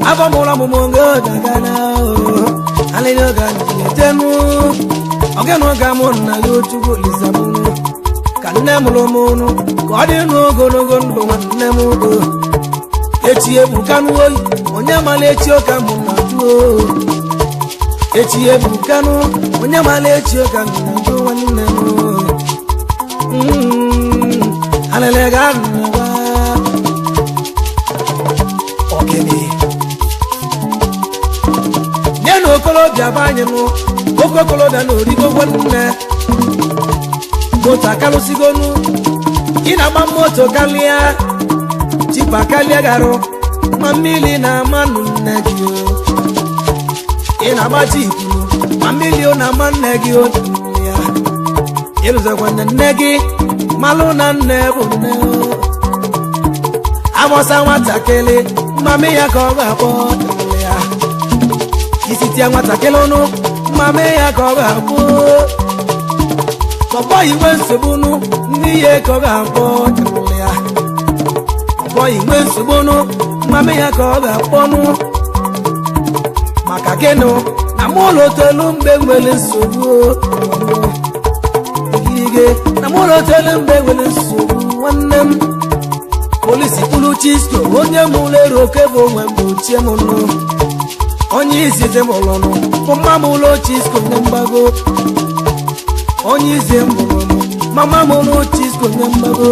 abamụrụ ọmụmụ oge ọdagana alịrị ọga na-etenu ọgịnụ ga mụ nna ya ochugbo lisamụrụ ka nne mụrụ m ụnụ ka ọ dị n'ogologo ndụ nwanne m echi ebukanụ oyi onye mara echi ụka mụ na jụọ echi ebukanụ onye mara echi ụka mụ na jụọ nwanne m alele ga nwa okene nye na okolobịa bụ anyị nụ oke okolobịa na origogwo nne moto akalụsigonu ị na-agba moto kalịa jipa kalịa garụ ma mmiri na-amanụ nne gị ị na-agba jipu ma mmiri na-ama nne gị ya ịrụzekwa nne gị malụ na nne bụ nne agbọsa nwatakịrị mmami ya ka ọ ga-akpọ ya isitie nwatakịrị ọnụ mmami ya ka ọ ga-akpọ ọgbọ igwe nsogbu nụ ndị ihe ka ọ ga-akpọ ya ọgbọ igwe nsogbu nụ mmami ya ka ọ ga-akpọ nụ maka gịnụ na mụ ụlọ tolu mgbe nwere nsogbu na mụ ụlọ tolu mgbe nwere nsogbu nwanne m polisi kpụrụ Chisco onye mụrụ eru oke bụ onwe mgbe ochie m nụ onye izizi mụrụnụ bụ mma m ụlọ Chisco nye mgbago onye izi mụrụ mama mụrụ Chisco nye mgbago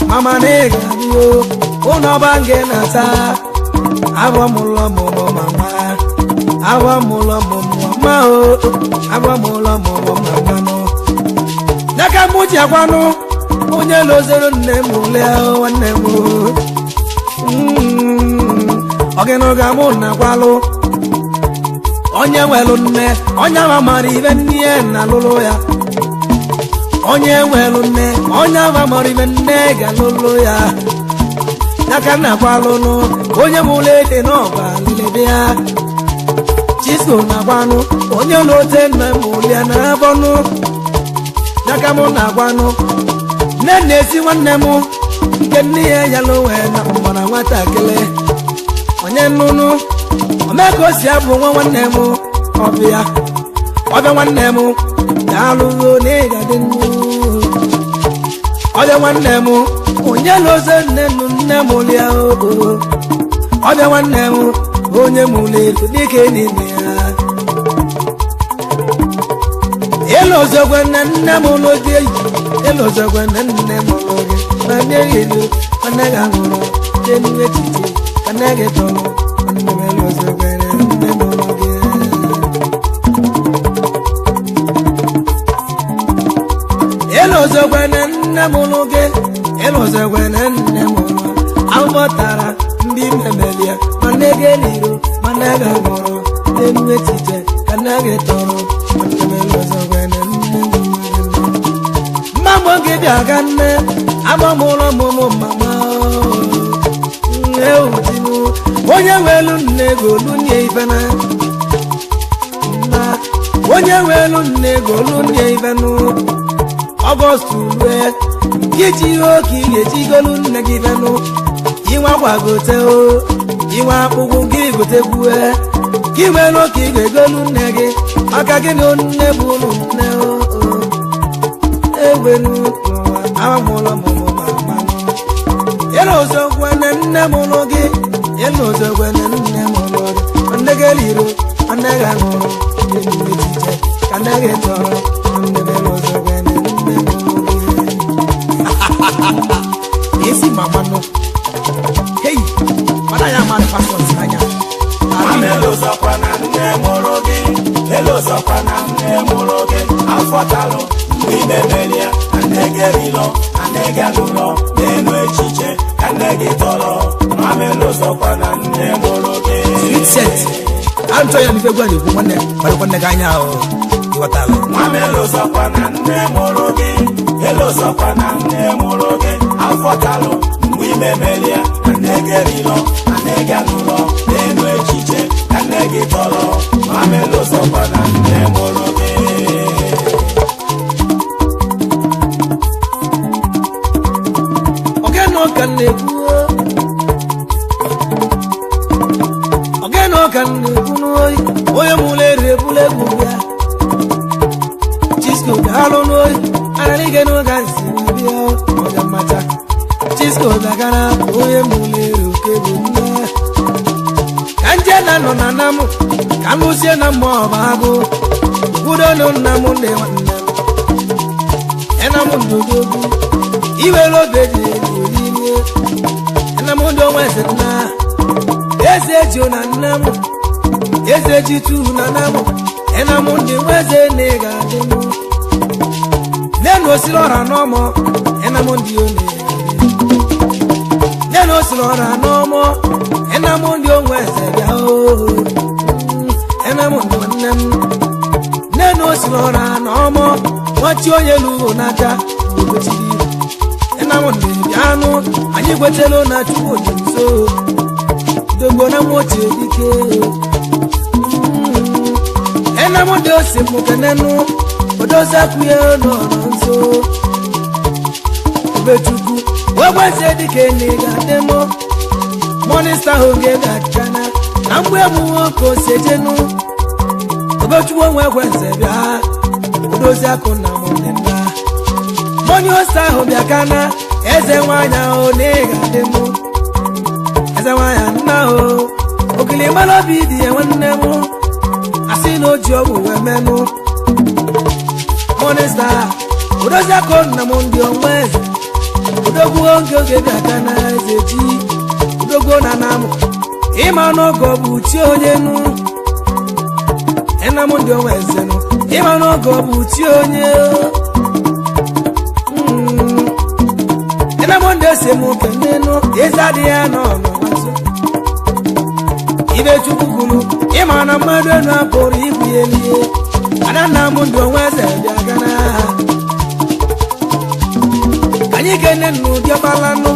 mama na ịga adịo ụlọ ọba nge na-ata agwa mụlọ mụrụ mama agwa mụlọ mụrụ mama agwa mụlọ mụrụ mama nụ n'aka mụ ji agwanụ onye lozoro nne m ụlịa nwanne m ọgịnụ ga-amụ na gwalụ onye nwelụ nne onye ama mara ibe nne ya na lụlụ ya onye nwelụ nne onye ama mara ibe nne ga-alụlụ ya n'aka nna gwalụnụ onye mụlụ ede n'ọba lede ya Chisco na-agwanụ onye lote nne m ụlịa na abọnụ n'aka mụ na-agwanụ nne na-esi nwanne m nke nne ya yalụ wee na mgbara nwatakịrị onye nnụnụ omee ka o si abụ nwa nwanne m ọbịa nwanne m ga-alụgo na ịga dị nnu ọbịa nwanne m onye loze nne m nne m lia ọbịa nwanne m onye m elu dike n'ime ya elozogwe nne m ụlọ gị elozogwe nne m ụlọ gị ma nye elu nwanne gị ahụrụ elu echiche ka nne gị tọrọ nne m elozogwe nne m ụlọ gị elozogwe nne m ụlọ gị elozogwe nne m ụlọ ahụmọtara ndị memelie ma nne gị eliro ma nne gị ahụrụ elu echiche ka nne gị tọrọ mama gị bịa ga nne agbamụlọ mụmụ mama onye nwelu nne golu nye ibena onye nwelu nne golu nye ibenu ọgọst rue iji ihe oke ị ga-eji golu nne gị ibenu inwe gwagote inwe akpụkwụ gị gotekwue gị nwere oke ị ga-egolu nne gị aka gị na nne bụ ụlọ nne egwenu amụlọ mụmụ mama ele ọzọ gwene nne m ụlọ gị ele ọzọ gwene nne m ụlọ gị nne gị eliro nne gị aṅụrụ echiche ka nne gị tọrọ nne m ele ọzọ gwene nne m ụlọ gị esi mama nọ hei mana ya mmadụ pasọs anya elozọkwa na nne mụrụ gị elozọkwa na nne mụrụ gị afọtalụ mgbe imemelia na nne gị erilo na nne gị anụlọ n'elu echiche ka nne gị tọrọ mama elozọkwa na nne mụrụ gị antọ ya n'ife gwa na-ekwu nwanne gbarịkwa nne gị anya ahụ ịghọtalụ mama elozọkwa na nne mụrụ gị elozọkwa na nne mụrụ gị afọtalụ mgbe imemelia na nne gị erilo na nne gị anụlọ n'elu echiche ka nne gị tọrọ mama elozọkwa na nne mụrụ gị ogene ọka na-ekwu n'oyi onye mụlụ eri ebula egwu bịa Chisco ga-alụ n'oyi anarịge n'oge nsi bịa ọga mmacha Chisco dagara onye mụlụ eri oke bụ nne ka nje na nọ na nna m ka m sie na mmụọ ọba agụ kwudonu nna m ndị nwanne m ena m ndụdogwu iwere obe ji eji olile ena m ndị onwe eze nna eze ji na nna m eze ji tu na nna m ena m ndị nweze na ị ga-adị m nenu osiri ọra n'ọmọ ena m ndị one nenu osiri ọra n'ọmọ ena m ndị onwe eze bịa ena m ndị nwanne m nenu osiri ọra n'ọmọ nwachi onye lugo n'aka ogochiri ena m ndị bịanụ anyị gwetelu na chukwu dị nso dogbo na mochie dike ena m ndị ose m kenenu odozakwuye n'ọnọ nso obechukwu wegweze dike na ị ga-adịmụ monista oge ga-achana na mgbe egbu nwoke osejenu obechukwu onwe egweze bịa odozi akụ na mọdịna moni osa ahụ bịa kana eze nwanyị ahụ na ị ga-adịmụ eze nwanyị nna ahụ okili mara obi dị ya nwanne m asị na oji ọgwụ wee menụ monista odozi akụ na m ndị ọnwa eze odogwu oge bịa kana eze ji odogwu na nam ịma n'oge ọ bụ chi onye nụ ena m ndị ọnwa eze nụ ịma n'oge ọ bụ chi onye ena m ndị ese m kenenu eze adịghị anọ n'ọnwazo ibe chukwu kwuru ịma na mmadụ enu apụrụ ibu ya elie ada nna m ndị ọnwa eze bịa gana anyị kene nnu bịabalanụ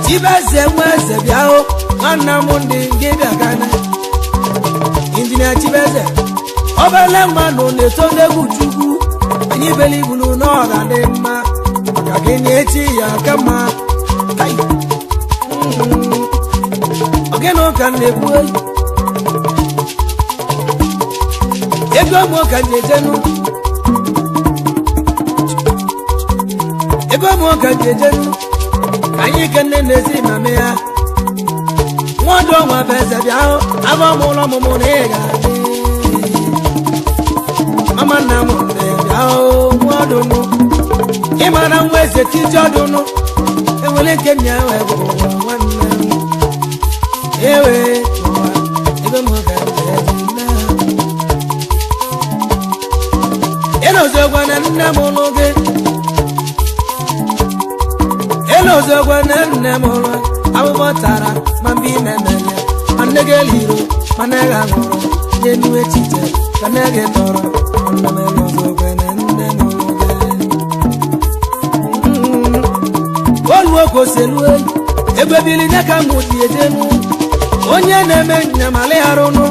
chibeze nwa eze bịa hụ nwanna m ndị gị bịa gana injinia chibeze obele mmanụ na-eto n'egwu chukwu anyị beli ibulu n'ọga dị mma maka gị na-echi ya aka mma ogene ụka na-ekwu eyi ego m ụka njejenu ego mo ka jejenu anyị kenne nezi mame ya nwodo nwa beze bịa aba m ụlọ mụmụ na ịga mama nna m bịa nwodo mụ ịmara nwa eze tije ọdụnụ enwere nke nya wee bụ nwanne m ewe ego mo ka jejena elozogwa na nne m ụlọ gị elozogwa na nne m ụlọ abụbọ tara ma mbi na-emele ma nne gị eliro ma nne gị aṅụrụ n'elu echiche ka nne gị tọrọ nne m elozogwa na nne m ụlọ gị oluo koselu elu ebe bili nye ka mụ dị edenu onye na-eme nyamalị arụnụ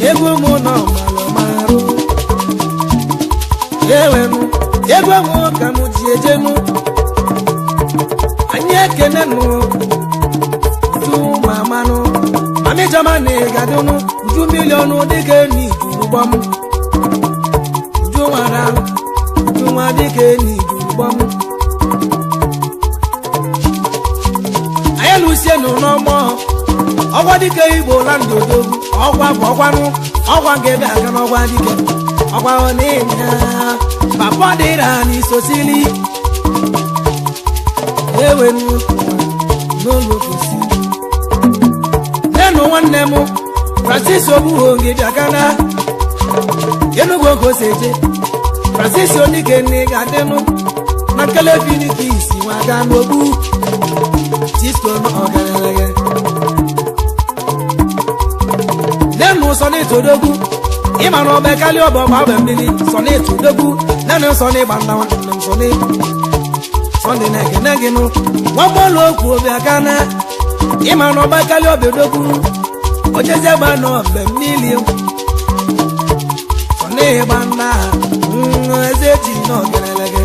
ego mụ nọ malụmarụ ewenu ego mụ ka mụ dị edenu anyị ekene nụ du mamanụ mami jama na ịgadụnụ du miliọnụ dịka eni ijurugbọ m du nwara du nwa dịka eni ijurugbọ m anyị lụsienụ n'ọgbọ ọgwa dịka igbo landodogwu ọgwa bụ ọgwanụ ọgwa ga-ebe aga n'ọgwa dike ọgwa ọnịnya papa dịra n'isosili ewenu n'ụlọ kwụsị nenu nwanne m Francis Obuho gị bịa kana Enugu Okoseje Francis Onike nne ga-adịnụ na nkele Finikis nwa ga n'ogbu Chisco n'ọgaranya nenu Sonny Odogwu ịma na ọba ekali ọba ọgba ọba mmiri Sonny Odogwu nenu Sonny gbanna nwanne m Sonny na-ekene gị nụ nwamụlọ okwu obi aka na ịma na ọba ekali ọba Odogwu ojeze gba n'ọba mmiri Sonny gbanna eze ji n'ọgaranya gị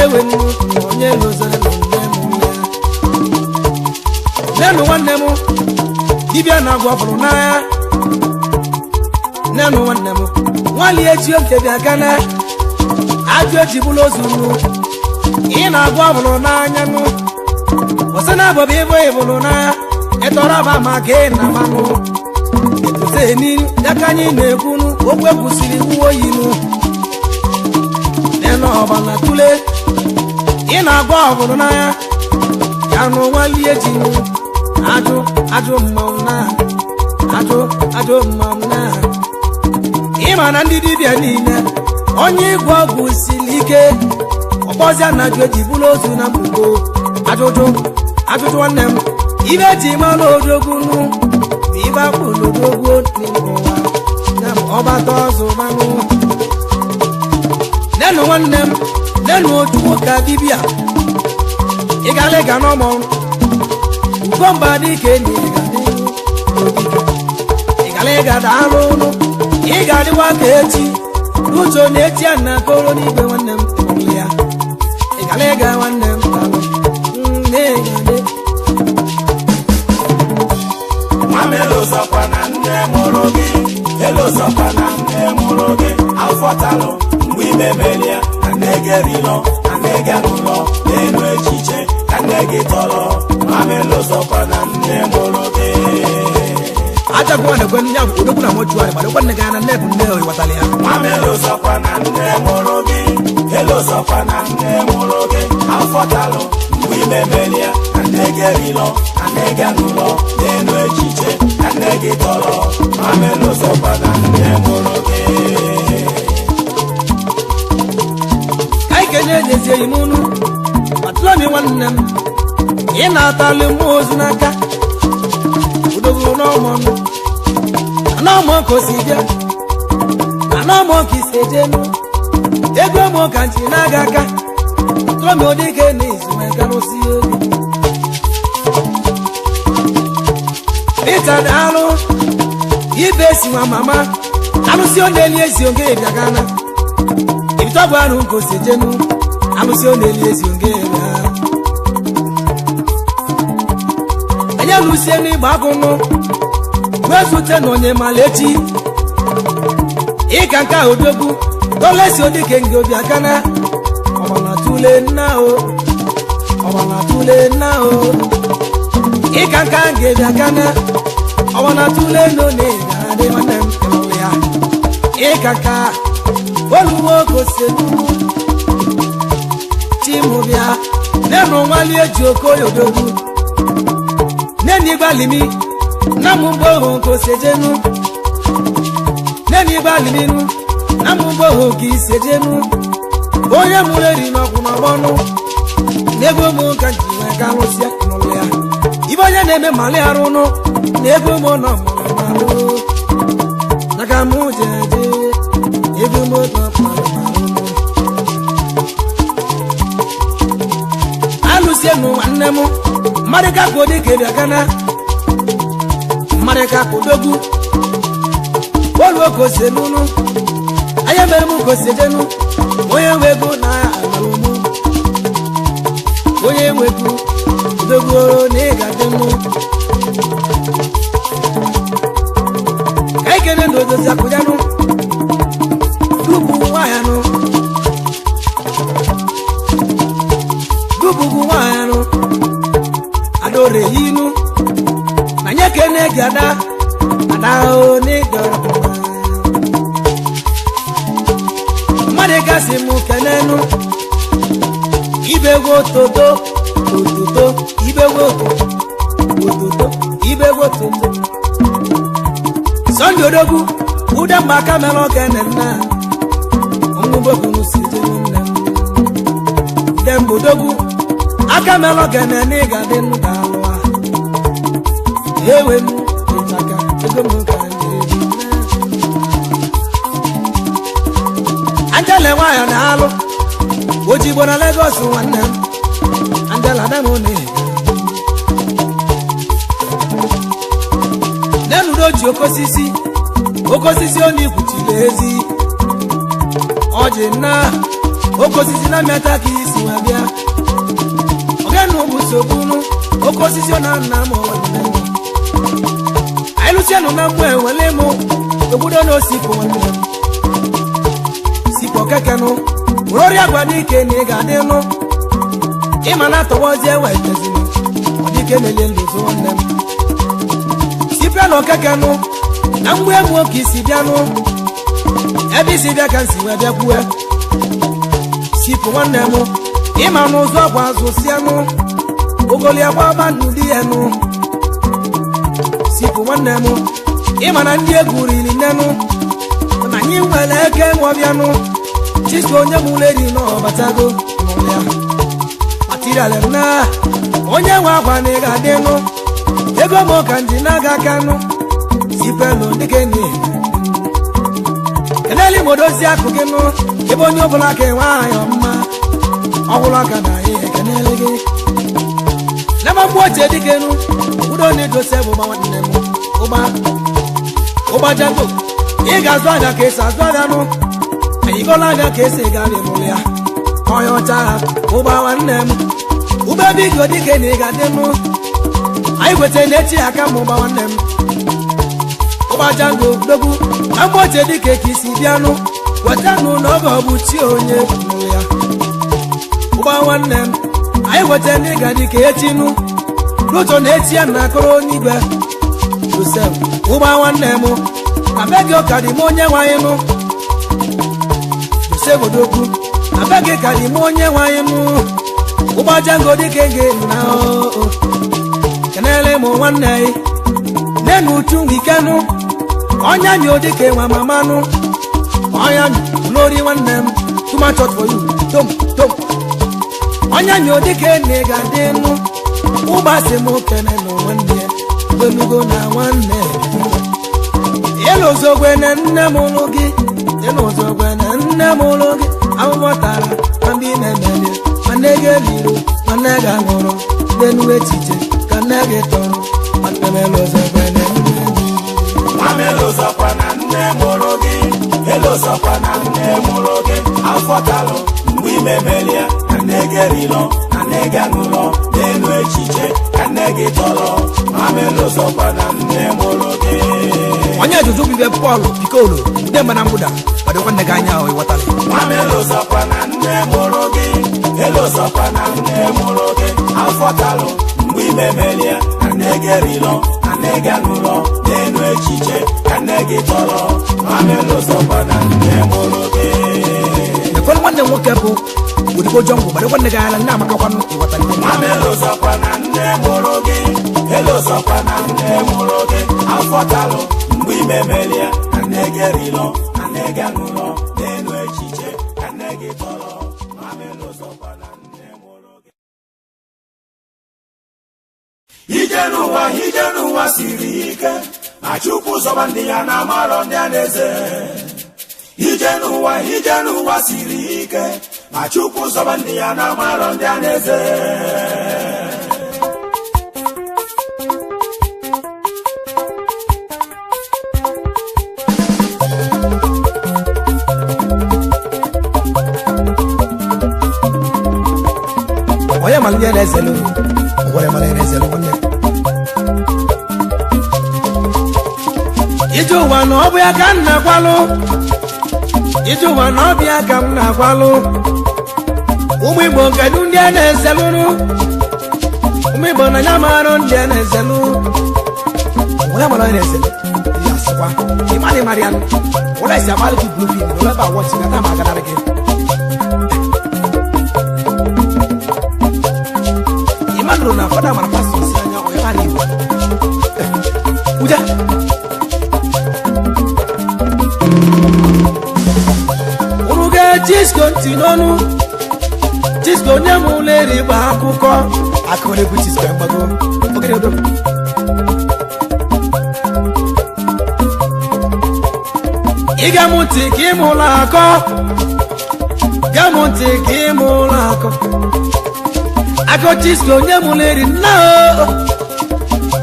ewe onye lozere na nne m ya nenu nwanne m dibịa na-agwọ fụrụ n'anya nenu nwanne m nwali eji oke bịa gana ajụ eji bụrụ ozu nụ ị na-agwọ fụrụ n'anya nụ ọsị na-abọbụ ịbụ ịbụrụ n'anya ịtọrọ ba maka ị na-amanụ etuteni ya ka anyị na-ekwunu okwe kwụsịrị iwu oyi nụ nenu ọbala tule ị na-agwọ ọbụrụ n'anya ya nụ nwali eji nụ ajụ mmanwụ na ajụ mmanwụ na ịma na ndị dibịa niile onye ịgwọ ọgwụ siri ike ọkpọzịa na ajụ eji bụrụ ozu na mbugo ajụjụ nwanne m ibe ji mmanụ odogwunu bụ ibe akpụrụ odogwu n'ụwa ya bụ ọgbata ọzọ manụ nenu nwanne m nenu otu nwoke dibịa ịgala ịga n'ọmọ ugomba dike na ịgala ịga daalụ ụlụ ị ga-adịwa ka echi n'uche na-eti ya na koro n'igwe nwanne m ya ịgala ịga nwanne m elozọkwa na nne mụrụ gị elozọkwa na nne mụrụ gị afọtalụ mgbe ime melia na nne gị erilo na nne gị anụlọ n'elu echiche ka nne gị tọrọ mama elozọkwa na nne mụrụ gị ajagwa na gwen ya odogwu na mochuari ma dokwa nne ga na nne bụ nne o iwatali ya mama elozọkwa na nne mụrụ gị elozọkwa na nne mụrụ gị afọtalụ mgbe ime melia na nne gị erilo na nne gị anụlọ n'elu echiche ka nne gị tọrọ mama elozọkwa na nne mụrụ gị ka ike na-ejezie imunu atụlọmi nwanne m ị na-atalụ mmụọ ozu n'aka odogwu n'ọmọnụ anọmọ ka o si bịa anọmọ ka isi ejenu ego mụ ka nchi na-aga aka atụlọmi odike na izumeka n'osi obi Peter daalụ ibe si nwa mama alụsị ọ na-eli ezi oge bịa gana ibito bụ anụ ka o si ejenu alụsị ọ na-eli ezi oge bịa anyị alụsie n'igba agụnụ wezute na onye malechi ịka nke ahụ odogwu dolesi odike nke obi akana ọmana tule now. I wanna tule now. I can't get a gunner. I wanna tule no name. I demand them. I can't. One walk was Timobia. Never one year Joko Yodogu. Nani Balimi. Namumbo Hoko Sejenu. Nani Baliminu. Namumbo Hoki Sejenu. Boya Muleri Makumabono. Never more can you like Arosia Nolia. Iboya Neme Malearono. Never more no Malo. Nakamuja. Never more no Malo. Alusiano Anemo. Mareka Kodi Kedakana. Mareka Kodogu. Woko Senunu. I am a Muko Sejenu. Oya Wego na Alumu. Oya Wego. The Goro Nega Demo. I can do the Zakudano. Dubu Wayano. Dubu Wayano. Adore Hinu. Nanyake Negada. Adao Nega. Mareka Simu Kenenu. Ibego Toto. Toto. Ibego Toto. Ibego Toto. Son Yodogu. Uda Maka Melo Kenena. Umuboku Musitena. Dembodogu. Aka Melo Kenene Gaden Dawa. Ewenu. Itaka. Egomuka. Angela waya na alo Ojibo na Lagos nwanne Angela damone Nenu doji okosisi oni kutile ezi Oje na okosisi na miata ki isi wabia Ogenu busobunu okosisi ona na mo wadine Ailusiano na mwe walemo Ogudo no sipo wadine Kekeno, Roria Guadike Negadeno, Imanato was a white president, Odike Melendez on them. Sipano Kekeno, Namwe Moki Sibiano, every Sibia can see where they're poor. Sipo one demo, Imano Zwa Zosiano, Ogolia Baba Nudiano, Sipo one demo, Imanandia Guri Nano, Nani Weleke Wabiano. Chisco Muleri no Batago, Material na Onya Wabanega Demo, Ego Mokandinaga Cano, Sipelo Dikeni, Canali Modosia Kugeno, Ebonyo Black and Wayama, Awulakana, Canelege. Never watch a Dikenu, who don't need to save about them. Oba Jango, Egazwana case as well. Igolaga kese gale moya Oyota Uba wanem Uba bigo dike nega demo Aiwete nechi akamu uba wanem Uba jango dogu Ambote dike kisi biano Watanu nogo buchi onye moya Uba wanem Aiwete nega dike etinu Luto nechi anakoro nigwe Yusef Uba wanemu Abegyo kadimonye wayenu Sevodoku, abege kalimonye wayemu, ubajango dikenge nao. Kanele mo wanai, nenu chungi kanu, onya nyodike wa mamanu, onya glory wanem, too much hot for you, tom. Onya nyodike nega denu, ubase mo keneno wande, belugo na wane. Yelo zogwe nene mologi. Enozo gwena nnemologi awotara ambi nemele manege liro manega ngoro denu echiche kanege toro manemelozo gwena mamelozo kwana nnemologi elozo kwana nnemologi afotalo mwi memelia kanege liro kanega ngoro denu echiche kanege toro mamelozo kwana nnemologi Onya juju bibe Paul Piccolo demba na muda bado kwa neganya o watale Mamelozo kwana nnemologi elozọkwa na nne mụrụ gị afọtalụ mgbe ime melie na nne gị erilo na nne gị anụrọ n'elu echiche ka nne gị tọrọ mama elozọkwa na nne mụrụ gị ekwere nwanne nwoke bụ odibo jọngụ gbara nwanne gị ala nne amakakwanụ ịghọta mama elozọkwa na nne mụrụ gị elozọkwa na nne mụrụ gị afọtalụ mgbe ime melie na nne gị erilo na nne gị anụrọ n'elu echiche ka nne gị tọrọ mama elozọkwa na nne mụrụ gị ije n'ụwa siri ike ma Chukwu zọba ndị ya na amarọ ndị Anaeze ije n'ụwa siri ike ma Chukwu zọba ndị ya na amarọ ndị Anaeze onye mara ndị Anaeze lu onye mara Anaeze lu nwanne ije ụwa na ọ bụ ya ka m na-agwalụ ije ụwa na ọ bụ ya ka m na-agwalụ ụmụ Igbo kedu ndị Anaeze lụrụ ụmụ Igbo na ya mara ndị Anaeze lụ onye mara Anaeze lu ya sịkwa ịmarị ya ụlọ esi agbalị gị buru fim ụlọ ebe awọchi na ta ma agadara gị ịmadụrụ na fọdụ amara pastọ si anya onye mara Igbo uja uruge Chisco ntị n'ọnụ Chisco onye m ụlọ eri gba akụkọ akụrụ egwu Chisco mgbago ogede odo ịga m ntị ka ime ụlọ akọ ga m ntị ka ime ụlọ akọ akọ Chisco onye m ụlọ eri nna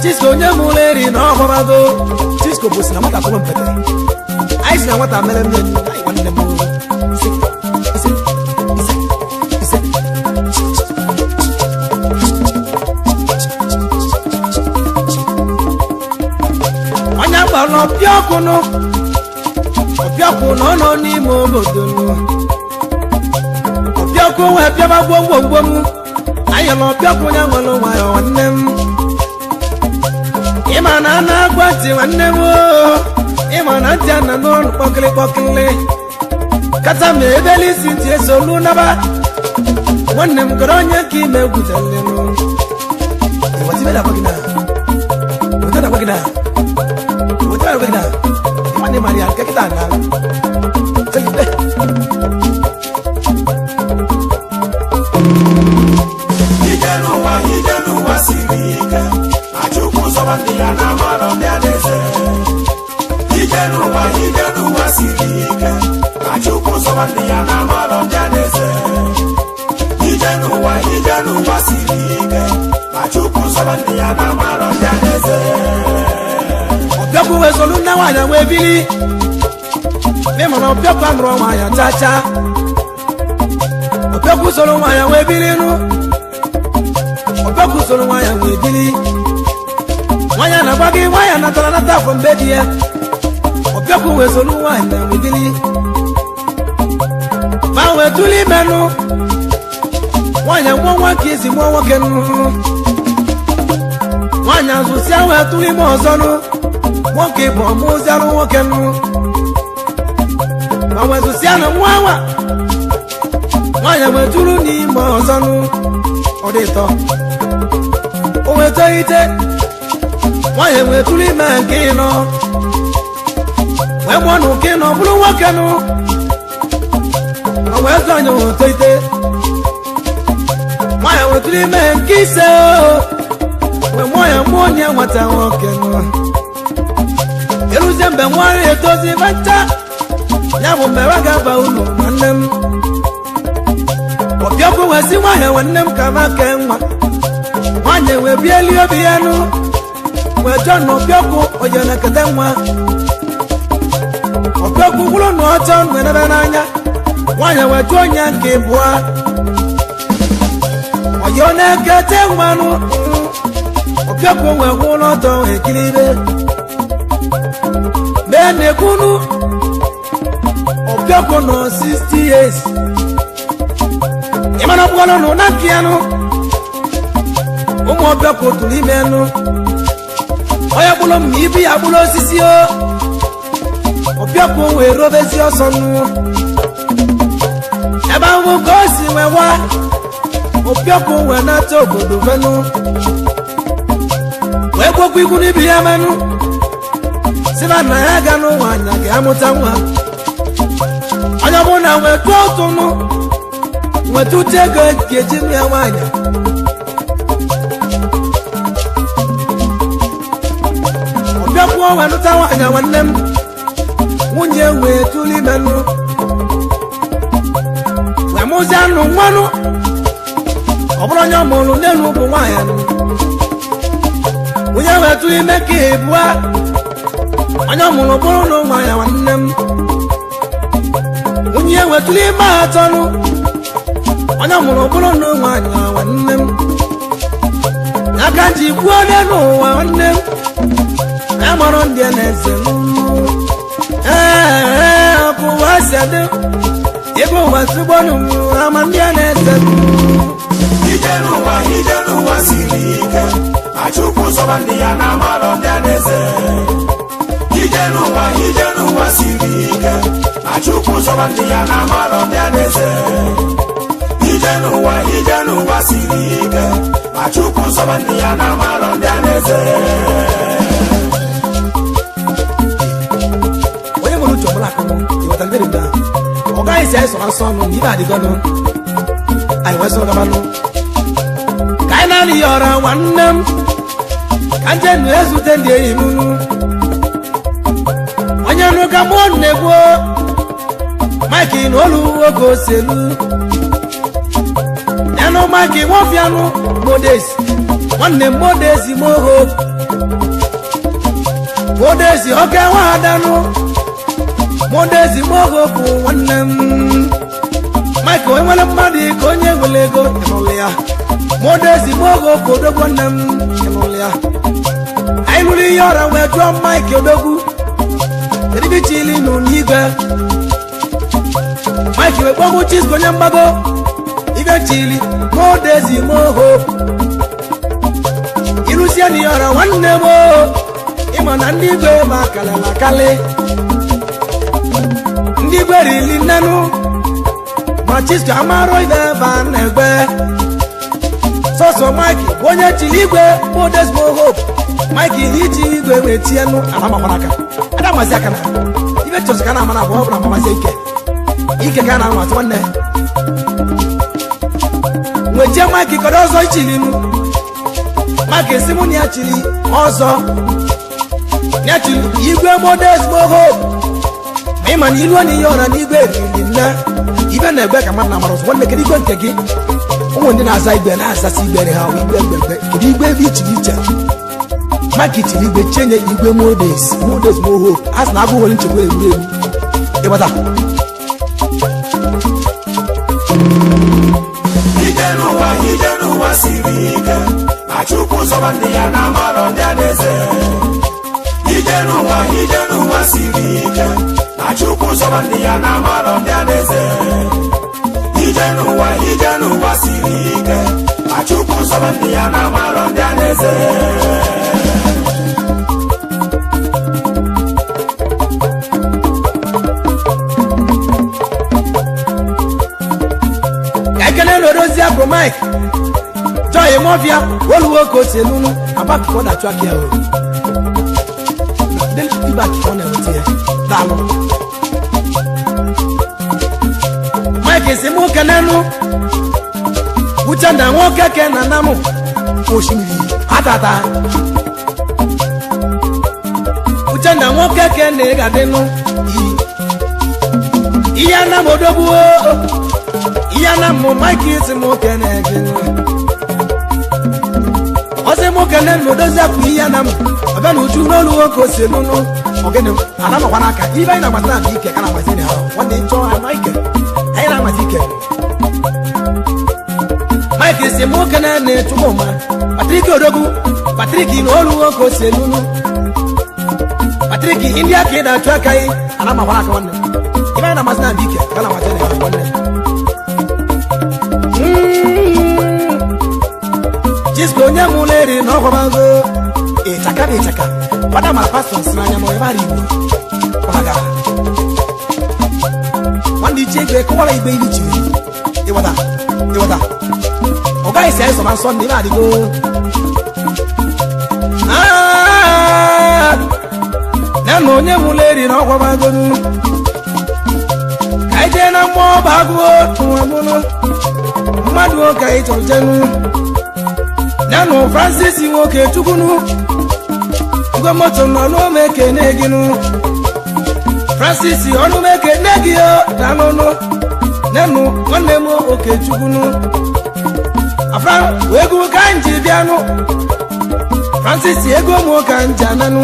Chisco onye m ụlọ eri na ọhụrụ Chisco bụ si na nwata kụrụ mpete anyị si na nwata mere mmiri anyị nwanne m onye gbara ọpịọkụ na ọ nọ n'ime obodo ọpịọkụ wee pịaba gbomgbomgbo m anyị na ọpịọkụ onye nwere nwayọ nwanne m ịma na a na-agwa ntị nwanne m ịma na ntị a na n'ọnụ kpọkịlị kata ma ebeli isi ntị esolu naba nwanne m gọrọ onye ka ime egwutalelu ịmana ịmara ya nke kịta na ije n'ụwa siri ike ma Chukwu zọba ndị ya na amarọ ndị Anaeze ije n'ụwa siri ike ma Chukwu zọba ndị ya na amarọ ndị Anaeze ije n'ụwa siri ike ma Chukwu zọba ndị ya na amarọ ndị Anaeze ọbịọkụ wee solu nne nwaanyị wee bili ịma na ọbịọkụ anụrụ nwaanyị chacha ọbịọkụ solu nwaanyị wee bili nụ ọbịọkụ solu nwaanyị wee bili nwaanyị na-agba gị nwaanyị natara nata afọ mgbe di ya ọbịọkụ wee solu nwaanyị wee bili ma wee tụlụ imenụ nwaanyị nwụọ nwa ka isi mụọ nwoke nụ nwaanyị azụsịa wee tụlụ ime ọzọ nụ nwoke bụ ọmụziarụ nwoke nụ ma wee zụsịa na nwa nwa nwaanyị wee tụrụ n'ime ọzọ nụ ọ dị ịtọ o wee tolite nwaanyị wee tụrụ ime nke ịnọ wee gbọọ nụ nke ịnọ bụrụ nwoke nụ ma wee zụ anya wee tolite nwaanyị wee tụrụ ime nke ise wee mụọ ya mụọ onye nwata nwoke nụ eruzie mgbe nwaanyị etozi ncha ya bụ mgbe wa ga-aba unu nwanne m ọbịọkụ wee sị nwaanyị nwanne m ka ma kee nwa nwaanyị wee bieli obi ya nụ wee chọọ na ọbịọkụ onye na-ekete nwa ọbịọkụ gwụrụ na ọchọ nwere ebe n'anya nwaanyị wee chụọ onye nke bụa onye na-ekete nwanụ ọbịọkụ wee gwụ n'ọtọ wee kiribe mgbe na-ekwunu ọbịọkụ nọ 60 years ịmana bụọlụ nụ na piano ụmụ ọbịa ka otu n'ime nụ onye bụrụ m ibi ya bụrụ osisi o ọbịa ka o wee robezi ọsọ nụ ebe ahụ ka o si wee wa ọbịa ka o wee na-ata obodo venụ wee gbokwa ikwu n'ibi ya menụ si na nna ya ga n'ụwa anya ga-amụta nwa onye bụ na nweta otu nụ nweta uche ego ga-eji m ya nwaanyị ọbịakwuo wee nụta nwaanyị nwanne m nwunye wee tụlụ ime nụ wee mụzie nụ nwanụ ọ bụrụ onye ọmụrụ n'elu bụ nwaanyị nụ nwunye wee tụlụ ime ka ebua onye ọmụrụ bụrụ na nwaanyị nwanne m nwunye wee tụlụ ime atọ nụ onye ọmụrụ bụrụ na nwaanyị nwanne m aka ji kwuo n'ụwa nwanne m amara ndị Anaeze ọkụ ụwa si adị ebe ụwa sigbọnụ ama ndị Anaeze ije n'ụwa siri ike achụpụ sọba ndị ya na amara ndị Anaeze ije n'ụwa siri ike achụpụ sọba ndị ya na amara ndị Anaeze ije n'ụwa siri ike achụpụ sọba ndị ya na amara ndị Anaeze ọ gaghị si anyị sọrọ nsọ ọnụ ibe adịgọnụ anyị wee sọrọ gabanụ ka anyị naanị ya ọra nwanne m ka nje nụ ezute ndị enyi m onye nụ ka mụọ na-egbuo Mike na olu oge oselu yanụ Mike nwofianụ Modesi nwanne m Modesi moho Modesi oke nwadanụ Modesi mogo bụ nwanne m Mike enwere mmadụ ka onye nwere ego ịnụlụ ya Modesi mogo bụ odogwu nne m ịnụlụ ya anyị lụrụ ihe ọra wee jụọ Mike odogwu eribichili nụ n'igwe Mike wee kpọgbu Chisco onye mgbago ibe chili Modesi mogo ịrụsie n'ihe ọra nwanne m ịma na ndị igwe ma kalịla akali ndị igwe rili nnenụ ma Chisco amarọ ibe ebe a na-egbe sọsọ Mike bụ onye chiri igwe Modesi moho Mike iji igwe wee tienụ alamakwara aka adamazi aka na ibe chọsị ka na amana bụ ọ bụla mamazi ike ka na amasị nwanne nwechie Mike kọrọ ọzọ ichilinụ Mike si mụ na ya chiri ọzọ ya chiri igwe Modesi moho ịma na ilu onye ihe ọra n'igwe eriri nne ibe na-egbe ka mmadụ na-amara ọzọ nwanne kedu igwe nke gị ụmụ ndị na-aza igwe na-azasị igwe ha igwe mgbegbe kedu igwe ebe ichiri iche Mike chiri igwe chenye igwe Modesi moho a sị na agụ nwere nchekwa egwuregwu ịgbata ije n'ụwa siri ike achụpụ sọba ndị ya na amara ndị Anaeze ije n'ụwa siri ike achụpụ sọba ndị ya na amara ndị Anaeze ije n'ụwa siri ike achụpụ sọba ndị ya na amara ndị Anaeze ka ekele n'odozi abụ Mike Joy Mofia oluwo ka o si elunu abakụkọ dachụ aka ya Mike si mụ kenenu uche na nwoke ke na namụ osimiri atata uche na nwoke ke na ị ga-adịnụ ihe anam odogwu ihe anam Mike si mụ kenegịnụ ọsị mụ kenenu odozi apụ ihe anam ọbịa na uju n'olu nwoke o si elunu ogene ana makwa n'aka ibe anyị na-agbata na ike ka na-agbazi na ha nwanne chọọ Mike anyị na-agbazi ike Mike si mụ kene na-echukwu ma Patrick odogwu Patrick na olu nwoke o si elunu Patrick ndị aka ị na-achụ aka anyị ana makwa n'aka nwanne ibe anyị na-agbata na ike ka na-agbazi na ha nwanne Chisco onye muleri no kwabango chaka pada ma pastor sinanya mo yebari igbo kwaga wandi jegbe ko wala igbe ili jiri iwada oga ise so man so ni ba digo na no onye muleri no kwabango kaije na mo bago tuwamuno mmadu ka ito jenu nanu Francis nwoke chukunu gwa moto no meke neginu Francis onu meke negio nanu nanu nwanne mo oke chukunu afra wegu kanji bianu Francis ego mo kanja nanu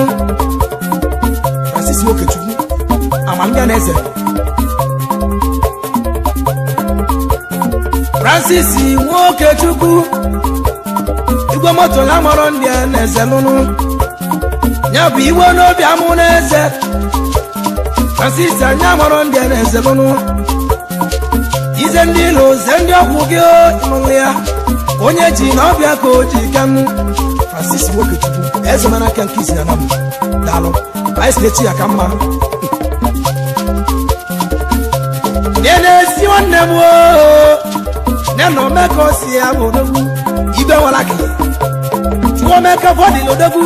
Francis nwoke chukunu Amandi Anaeze Francis nwoke chukwu igwe moto la moro ndi Anaeze nunu nya bu iwe n'obi amụ n'eze Francis anya moro ndi Anaeze nunu ize ndị ilo ze ndị ọkwụ gị ịnụlụ ya onye ji na ọbịa ka o ji kanụ Francis nwoke chukwu eze mana aka nke isi na nam daalụ anyị si ya ka mma na-esi nwanne m neno meko si ya bodogu ibe wala kele chuo meka fodi lodogu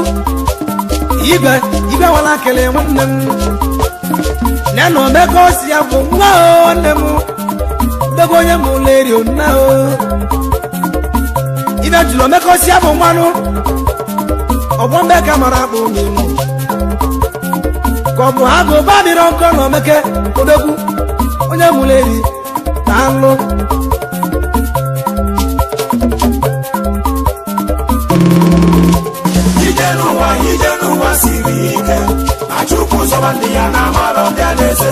ibe wala kele wonnem neno meko si ya bo wonnem dogo nye muleri onna ibe julo meko si ya bo nwanu obon meka mara bo mi ko bo ago babiro ko no meke odogu onye muleri talo Ijenuwa sirike achuku sobandi ya na maro ndi Anaeze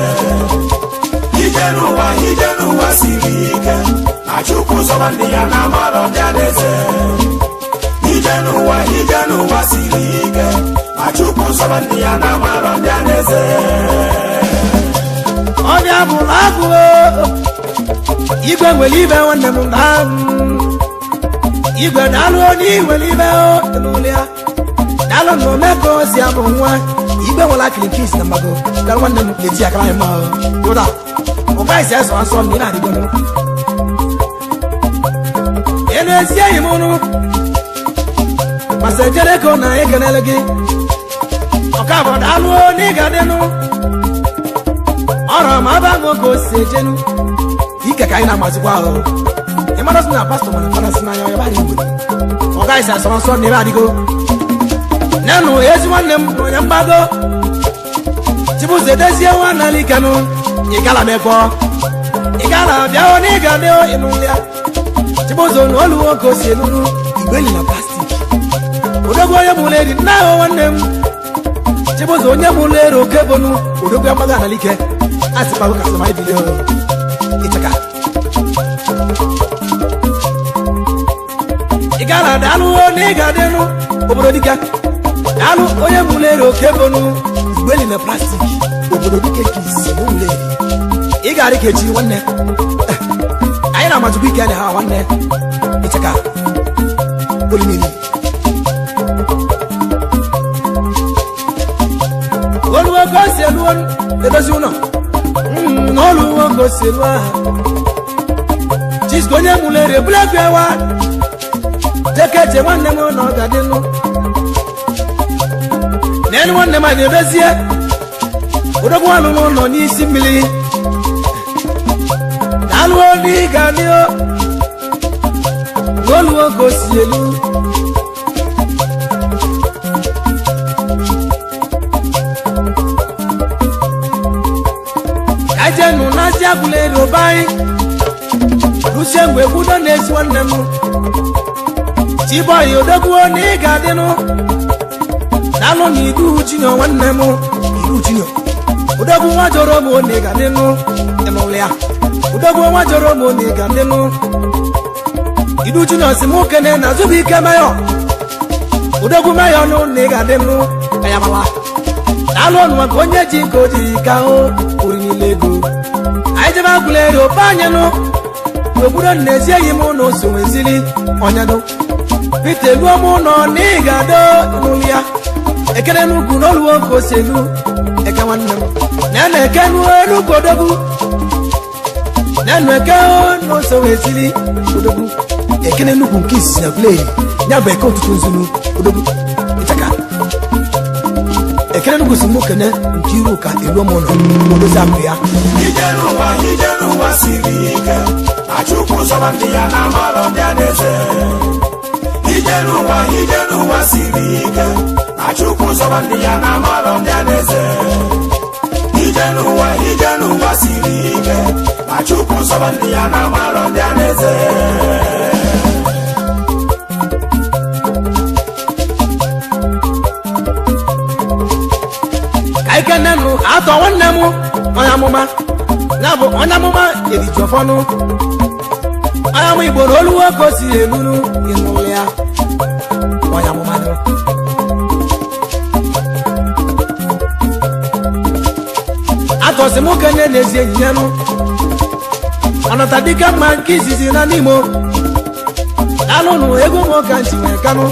Ijenuwa sirike achuku sobandi ya na maro ndi Anaeze Ijenuwa sirike achuku sobandi ya na maro ndi Anaeze Onya bulagu igwe nwelibe nwanne m igwe dalu oni nwelibe emulia dalo no meko si abo nwa igbe wala kinkis na mago dalo nwanne m leti akara ma yoda o bai se so anso ni na digo no ene si ayi munu masejere ko na ekenele gi o ka bo dalu oni gadenu ora ma ba ngo ko sejenu ike kai na mazikwa o e ma na pastor man fana sinanya ya bari ngudi o gai se so anso ni na digo nanu ezi nwanne m onye mgbago chibuze dezie nwanne likanu igala mekwo igala bịa na ịga dị ịnụlịa chibuzo n'olu nwoke o si enunu igweli na plastik odogwu onye muleri nna ahụ nwanne m chibuzo onye muleri oke bonu odogwu ya mgbago analike asịkpago kasịma ibili ịchaka igala dalụ na ịga dịnụ obodo dịka Alu onye muleri oke bonu igweli na plastik obodo dike kisi muleri igari kechi nwanne anyị na amajubu ike na ha nwanne ịchaka olimiri oluwo gosi eluwo edozi ụlọ n'oluwo gosi elu aha Chisco onye muleri ebulekwu ewa jekeje nwanne m na ọ ga-adịnụ nenu nwanne m na-ebezie odogwu anụnụ nọ n'isi mmiri na-alụ olu ịga n'iho n'olu oge osi elu kajenu nazi agwụla elu be anyị lusie mgbe budo na-esi nwanne m chiboyi odogwu na ịga dịnụ nalo ni idu chinyo nwanne m idu chinyo odogwu nwa joro m one ga dịnụ emulia odogwu nwa joro m one ga dịnụ idu chinyo si m kene na zubi ike mayo odogwu mayo no ne ga dịnụ ayamala nalo nwa ka onye ji ka o ji ka o ori niile ego anyị jebe agwụla ero be anyị nụ obodo na-ezi eyi m na oso nwezili onyado Peter Luomo no nigado nulia. Ekene nugu no luo koselu. Eka wannem. Nana ekenu elu kodogu. Nana ekenu no so esili kodogu. Ekene nugu nkisi na play. Nyaba eko tutunzunu kodogu. Itaka. Ekene nugu simukene nkiru ka Luomo no kodoza mya. Hijenuwa sirike. Achuku sabandia na malonde Anaeze. Hijenuwa sirike. Achuku sabandia na malonde Anaeze. Hijenuwa sirike. Achuku sabandia na malonde Anaeze. Kaikanenu ato wannemu oyamuma. Nabo onyamuma erijofonu. Ayamu iboro oluwa kosi elunu inulia. Oyamuma no. Atosimu kene nezie nyenu. Anatadika mankizizi na nimo. Alonu ego mo kanchi mekanu.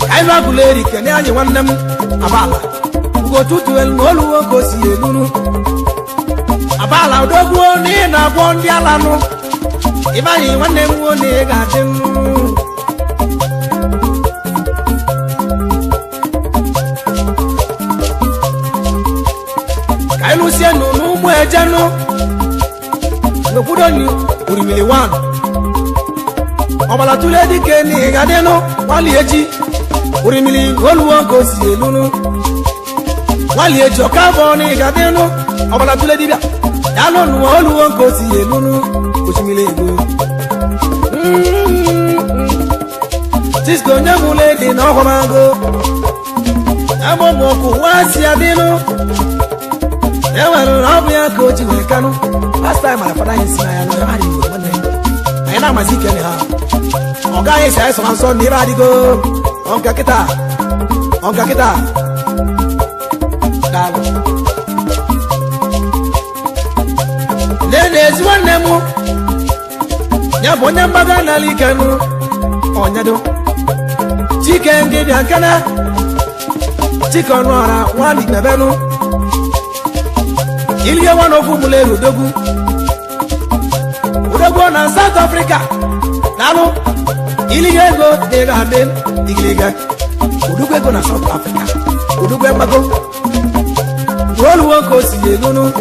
Kaiba kuleri kene anyi wannemu abala. Ugo tutu el oluwa kosi elunu. Abala odogwo ni na gwo ndi alanu. Ibayi wanne mu ne gadin. Kailu sienu nu mu ejanu. No budoni urimili wan. Obala tule dike ni gadenu wali eji. Urimili oluwo gosi elunu. Wali eji okabo ni gadenu. Obala tule dibia. Yalo nu oluwo gosi elunu. Kuchimilego. Chisco nyamule di no komago. Amo moku wasi adino. Ewa no rabu ya koji wekanu. Last time my father is na ya no ari go mane. Ayana mazike ni ha. Oga isa eso so ni ba digo. Onka kita. Dalo. Nene zwanemu. Nyabo nyambaga nalikanu onyado chike bi ankana chike onora wali bebenu iliye wanofu muleru dogu na South Africa nalo iliye go de garden igiliga udugu go na South Africa udugu mago wolu woko siye nunu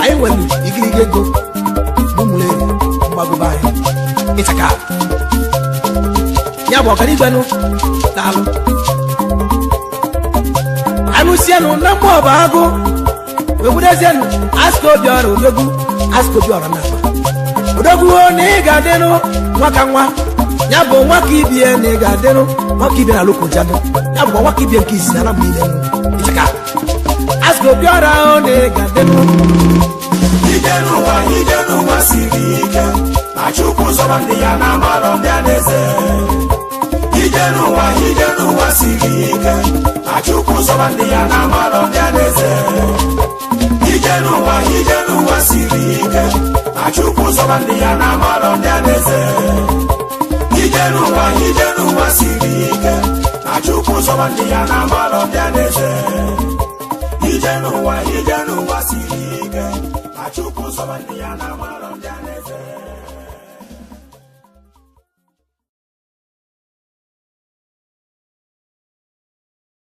ayi wali igiliga go muleru magubai itaka nyabo kanibanu talo anusianu nambo bago webudezianu asko bioro na odogu oni gadenu wakanwa nyabo wakibie ni gadenu wakibie na loko jado nyabo wakibie kisi na mbilenu itaka asko bioro oni gadenu Hijenuwa sirike. Achuku sabandia na malonde Anaeze. Hijenuwa sirike. Achuku sabandia na malonde Anaeze. Hijenuwa sirike. Achuku sabandia na malonde Anaeze. Hijenuwa sirike. Achuku sabandia na malonde Anaeze. Hijenuwa sirike. Achuku sabandia na malonde Anaeze.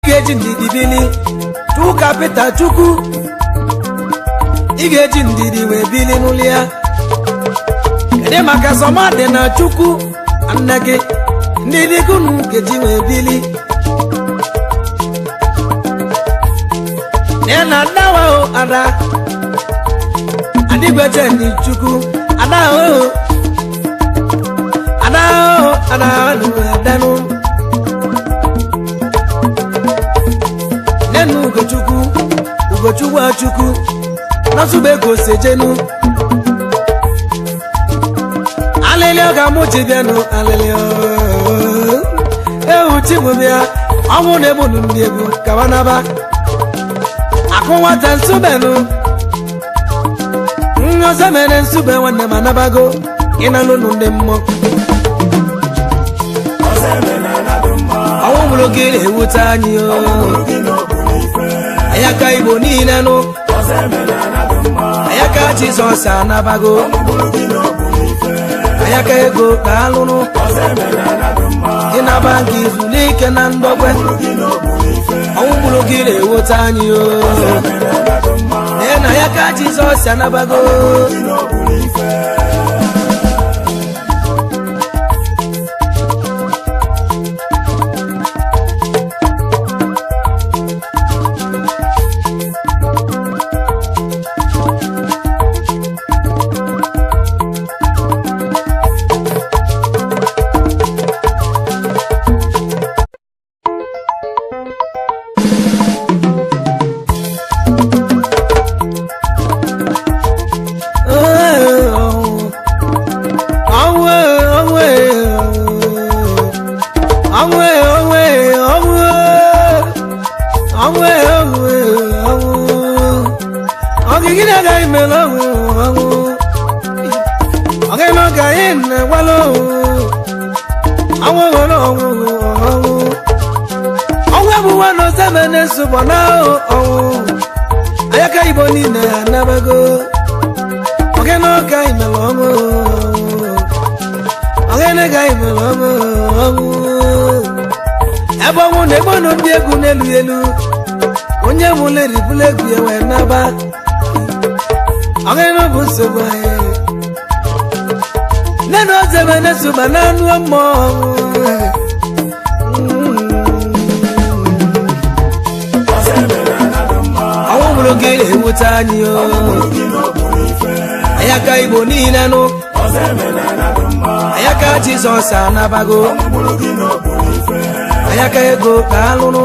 Igeji ndidi bili tuka peta chuku. Igeji ndidi we bili nulia. Kede makasoma de na chuku annage ndidi kunu geji we bili. Nena dawa o ada adigweje ni chuku ada o adanu nenu ugochukwu achukwu nasube go sejenu alele ga muchi bianu alele uchi bubia awu ne bunu ndegu kawanaba akunwata nsubenu nyoza mene nsube wanna manabago ina lunu ndemmo ọmụmụrụ gị na-ewute anyị ayaka Igbo niile nụ ayaka Jizọs anabago ayaka ego ka alụnụ ịnaba gị zuru ike na ndokwe ọmụmụrụ gị na-ewute anyị na ayaka Jizọs anabago ayaka Igbo niile anabago ogene ka imelo ogene ka imelo ebe ọnwụ na-egbo ndị egwu n'elu elu onye mụleri bụla egwu ya wee naba ogene bụ nsogbu anyị nene ozebe na-esuba n'anụ mmụọ ọmụmụrụ gị na-ewute anyị ayaka Igbo niile nụ ayaka Jizọs anabago ayaka ego ka alụnụ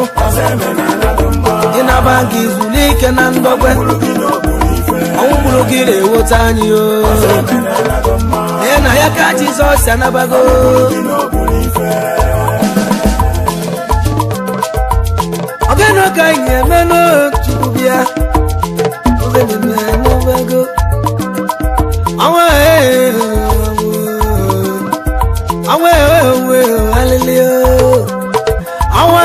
ịnaba gị zuru ike na ndokwe ọmụmụrụ gị na-ewute anyị na ayaka Jizọs anabago ogene ka anyị eme n'otu bịa ogene n'obago awe alilio awe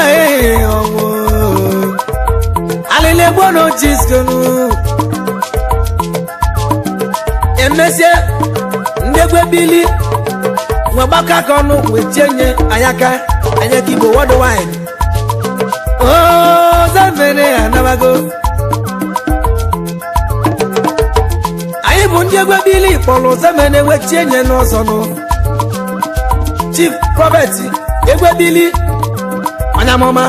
alile bono Chisco emesie ndegwe bili nwabaka kono wechenye ayaka Igbo worldwide zamene anabago anyị bụ ndị egwe bili kpọrọ zamene wechenye n'ọzọ nụ Chief Prophet egwe bili anyamoma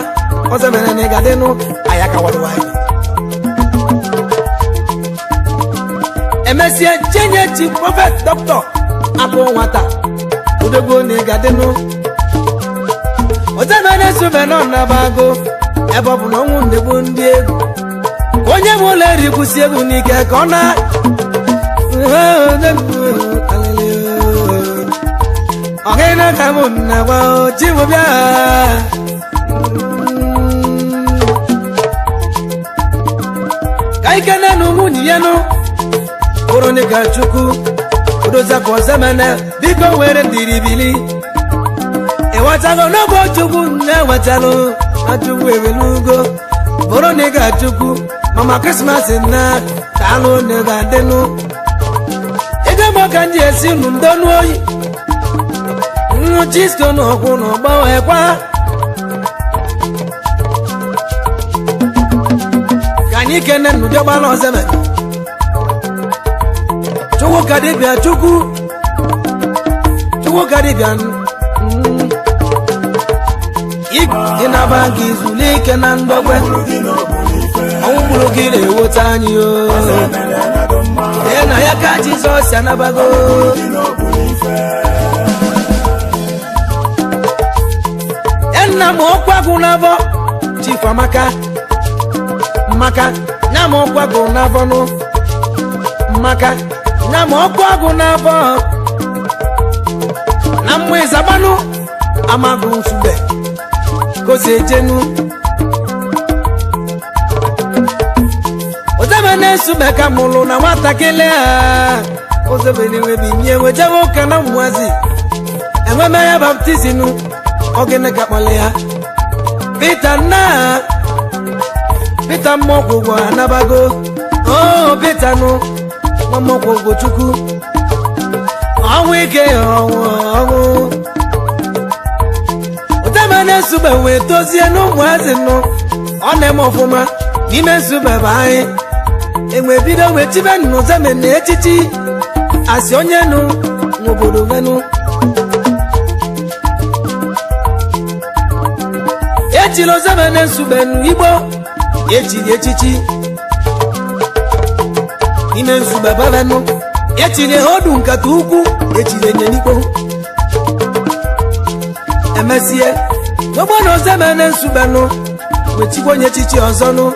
ozamene n'ịgadịnụ ayaka worldwide emesie chenye Chief Prophet Dr. Apụ nwata udogbo n'ịgadịnụ ozamene sube nọ nabago ebe ọ bụ na ọnwụ ndegbu ndị egwu onye m ụlọ eri kwụsị egwu n'ike ka ọ na ọgịna ka m na-agwa chi m bịa ka ike na-enu nwunye ya nụ bụrụ n'ịga Chukwu odozakwa ozemene biko were ndiribili ịwatago n'oge Chukwu na-ewetalụ Chukwu ewelugo bụrụ n'ịga Chukwu mama Krismas na talụ n'ịga dịnụ ego m ka ndị esi nụ ndonu oyi nnu Chisco na ọkwụ na ọgbawekwa ka anyị kene nnụdị ọgbala ozeme Chukwu ka dịbịa Chukwu ka dịbịa ịnaba gị zuru ike na ndokwe ọmụmụrụ gị na-ewute anyị na ya ka Jizọs anabago nna m ọkwagụ n'afọ Chief Amaka nya m ọkwagụ n'afọ nụ nya m ọkwagụ n'afọ na mmụ ịzabanụ amagụ nsube gosi ejenu ozebene nsube ka mụlụ na nwatakịrị a ozebene webi nye wejewe ụka na mmụazi enweme ya baptizinu ogene ka kpọle ya Peter na Peter Mokwo anabago. Oh Peter no Mokwo Chukwu. Awike owo. Utamane sube we tozie no mwazi no. Onem ofuma n'ime sube bai. Enwe bido we tibe no zeme na echichi. Asi onye no ngobodo venu. Echilo zeme na sube no Igbo. Echili echichi. N'ime sube bavenu. Echile hodu nkata ukwu. Echile nyenikpo. Emesie n'obodo zeme na sube no. Wechikwo nye chichi ọzọ no.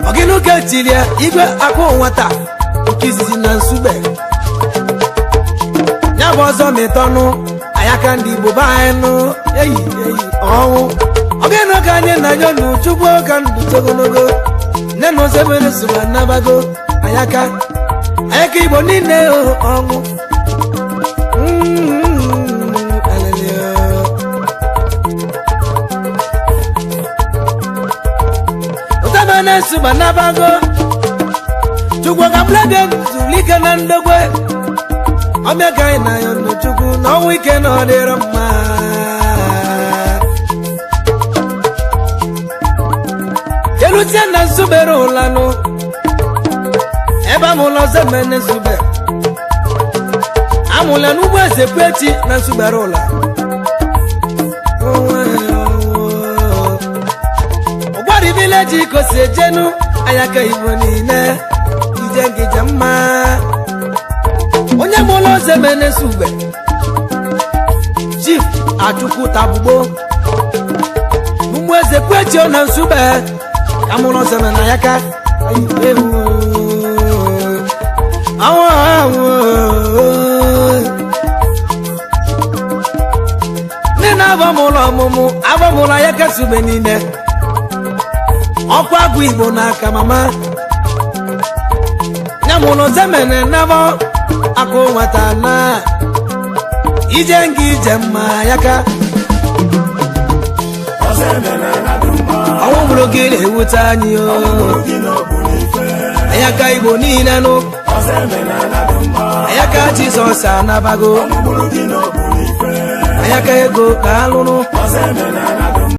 Oginu ke tilia igwe akụ nwata okizizi na nsube. Nya bụ ọzọ metọnụ ayaka ndị Igbo baenu eyi ọnwụ. Oginu ka anyị na yo nu Chukwu ka ndụ togonogo. Nne na ozebe na suba nabago ayaka Igbo niile ọnwụ. Na suba nabago Chukwu ka mlege zulike na ndogwe Omega ina yo no Chukwu no wike no diro mma Jelutia na subero lanu Eba mulo zemene sube Amula nubwe sepeti na subero la Village ko sejenu ayaka Igbo niile ije jamma onye molo zemene sube Chief Achukwu Tabubo Numweze kwecho na sube kamulo zemena ayaka Nina abamulo mumu abamulo ayaka sube niile Ọkwa agụ Igbo n'aka mama Nyamulo zemene nabo akụ nwata na ije ngi ije mma yaka Ọnwụ mụrụ gị na-ewute anyị o Ayaka Igbo niile nụ Ayaka Jizọs anabago Ayaka ego ka alụnụ